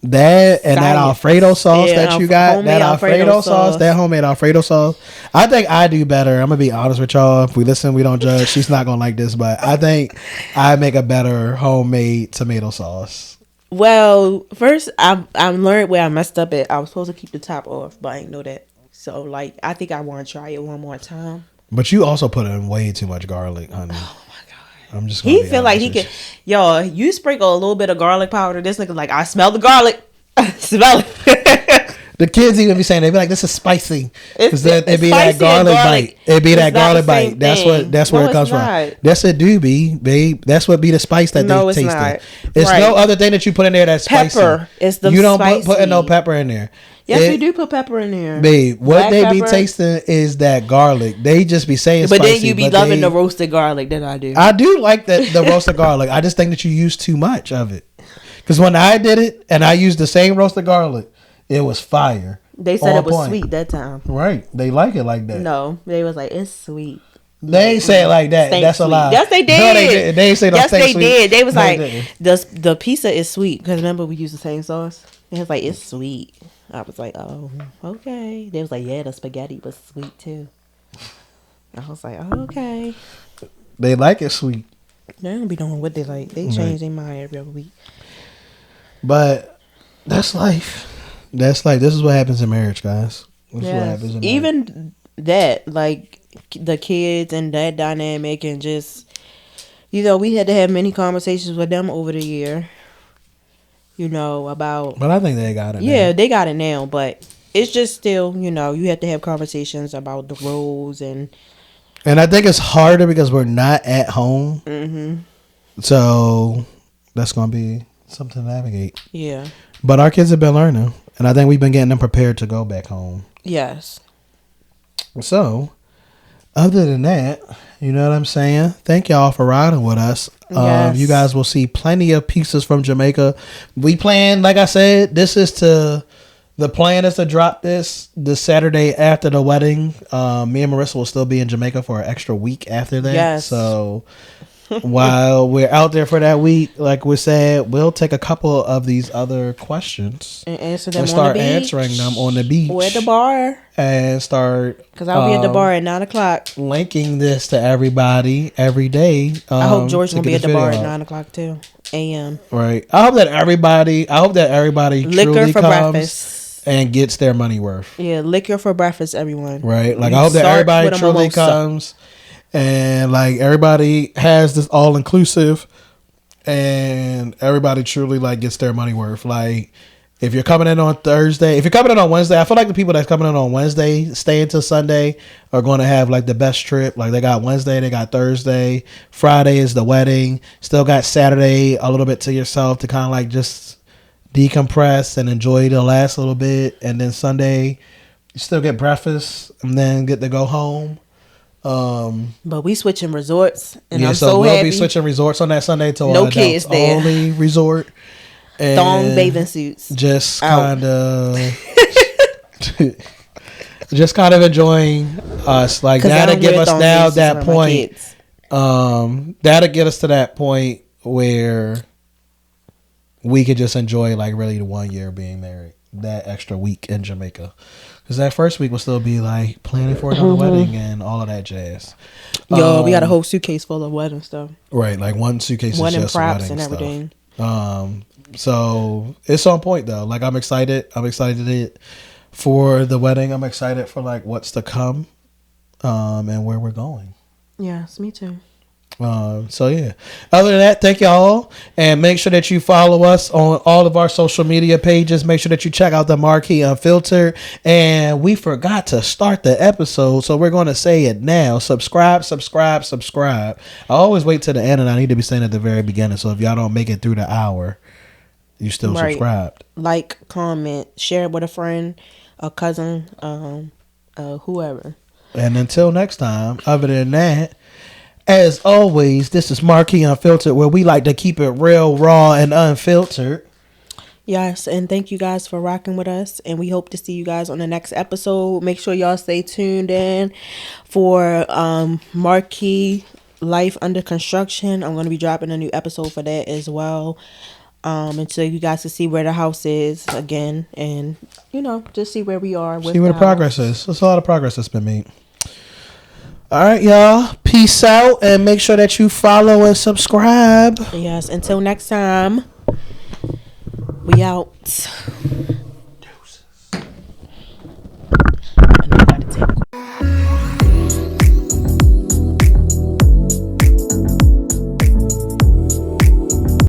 That and that Alfredo sauce that you got, that Alfredo sauce, that homemade Alfredo sauce. I think I do better. I'm gonna be honest with y'all. If we listen, we don't judge. She's not gonna like this, but I think I make a better homemade tomato sauce. Well, first I learned where I messed up at. I was supposed to keep the top off, but I didn't know that. So like, I think I want to try it one more time. But you also put in way too much garlic, honey. Oh my god! I'm just. He feel like he could. Yo, you sprinkle a little bit of garlic powder. This nigga like, I smell the garlic. Smell it. The kids even be saying, they be like, "This is spicy." It's It'd be that garlic bite. It'd be that garlic bite. That's where it comes from. That's it, do be, babe. That's what be the spice that they taste. It's no other thing that you put in there that's spicy. Pepper. It's the you don't put no pepper in there. Yes, we do put pepper in there, babe. What they be tasting is that garlic. They just be saying, but spicy, then you be loving the roasted garlic that I do. I do like the roasted garlic. I just think that you use too much of it. Because when I did it and I used the same roasted garlic, it was fire. They said it was sweet that time. Right. They like it like that. No, they was like, it's sweet. They ain't say it like that. That's sweet. A lie. Yes, they did. No, they did. They ain't say no yes, they sweet. did. They was like, the pizza is sweet. Because remember, we used the same sauce. It was like, it's sweet. I was like, oh, okay. They was like, yeah, the spaghetti was sweet too. I was like, oh, okay. They like it sweet. They don't be knowing what they like. They change their mind every other week. But that's life. That's like, this is what happens in marriage, guys. This is what happens in marriage. Even that, like the kids and that dynamic, and just, we had to have many conversations with them over the year, about. But I think they got it. Yeah, they got it now, but it's just still, you have to have conversations about the roles and I think it's harder because we're not at home. Mm-hmm. So that's gonna be something to navigate. Yeah. But our kids have been learning, and I think we've been getting them prepared to go back home. Yes. So, other than that, you know what I'm saying? Thank y'all for riding with us. Yes. You guys will see plenty of pieces from Jamaica. We plan, like I said, the plan is to drop this Saturday after the wedding. Me and Marissa will still be in Jamaica for an extra week after that. Yes. So while we're out there for that week, like we said, we'll take a couple of these other questions and answer them and start on the beach, answering them on the beach or at the bar, and start, because I'll be at the bar at 9:00 linking this to everybody every day. I hope George will be at the bar at 9:00 too, a.m. Right. I hope that everybody liquor truly for comes breakfast and gets their money worth. Yeah, liquor for breakfast, everyone. Right. Like, I hope that everybody truly comes and like everybody has this all inclusive and everybody truly like gets their money worth. Like, if you're coming in on Thursday, if you're coming in on Wednesday, I feel like the people that's coming in on Wednesday, stay until Sunday, are going to have like the best trip. Like, they got Wednesday, they got Thursday, Friday is the wedding, still got Saturday a little bit to yourself to kind of like just decompress and enjoy the last little bit, and then Sunday you still get breakfast and then get to go home. But we switching resorts, and I'm so we'll happy. be switching resorts on that Sunday to no kids there, only resort, and thong bathing suits, just kind of enjoying us. Like, that'll give us now that point. That'll get us to that point where we could just enjoy like really the 1 year being married, that extra week in Jamaica. Because that first week will still be like planning for another wedding and all of that jazz. Yo, we got a whole suitcase full of wedding stuff. Right, like one suitcase is just props wedding and everything. Stuff. So it's on point though. Like, I'm excited. I'm excited for the wedding. I'm excited for like what's to come, and where we're going. Yes, me too. So yeah, other than that, thank y'all, and make sure that you follow us on all of our social media pages. Make sure that you check out the MarKei Unfiltered. And we forgot to start the episode, so we're going to say it now. Subscribe. I always wait till the end, and I need to be saying at the very beginning, so if y'all don't make it through the hour, you still subscribed. Like, comment, share it with a friend, a cousin, whoever. And until next time, other than that, as always, this is MarKei Unfiltered, where we like to keep it real, raw, and unfiltered. Yes, and thank you guys for rocking with us, and we hope to see you guys on the next episode. Make sure y'all stay tuned in for MarKei Life Under Construction. I'm going to be dropping a new episode for that as well, and so you guys can see where the house is again, and just see where we are. See where the progress is. There's a lot of progress that's been made. All right, y'all. Peace out, and make sure that you follow and subscribe. Yes, until next time, we out.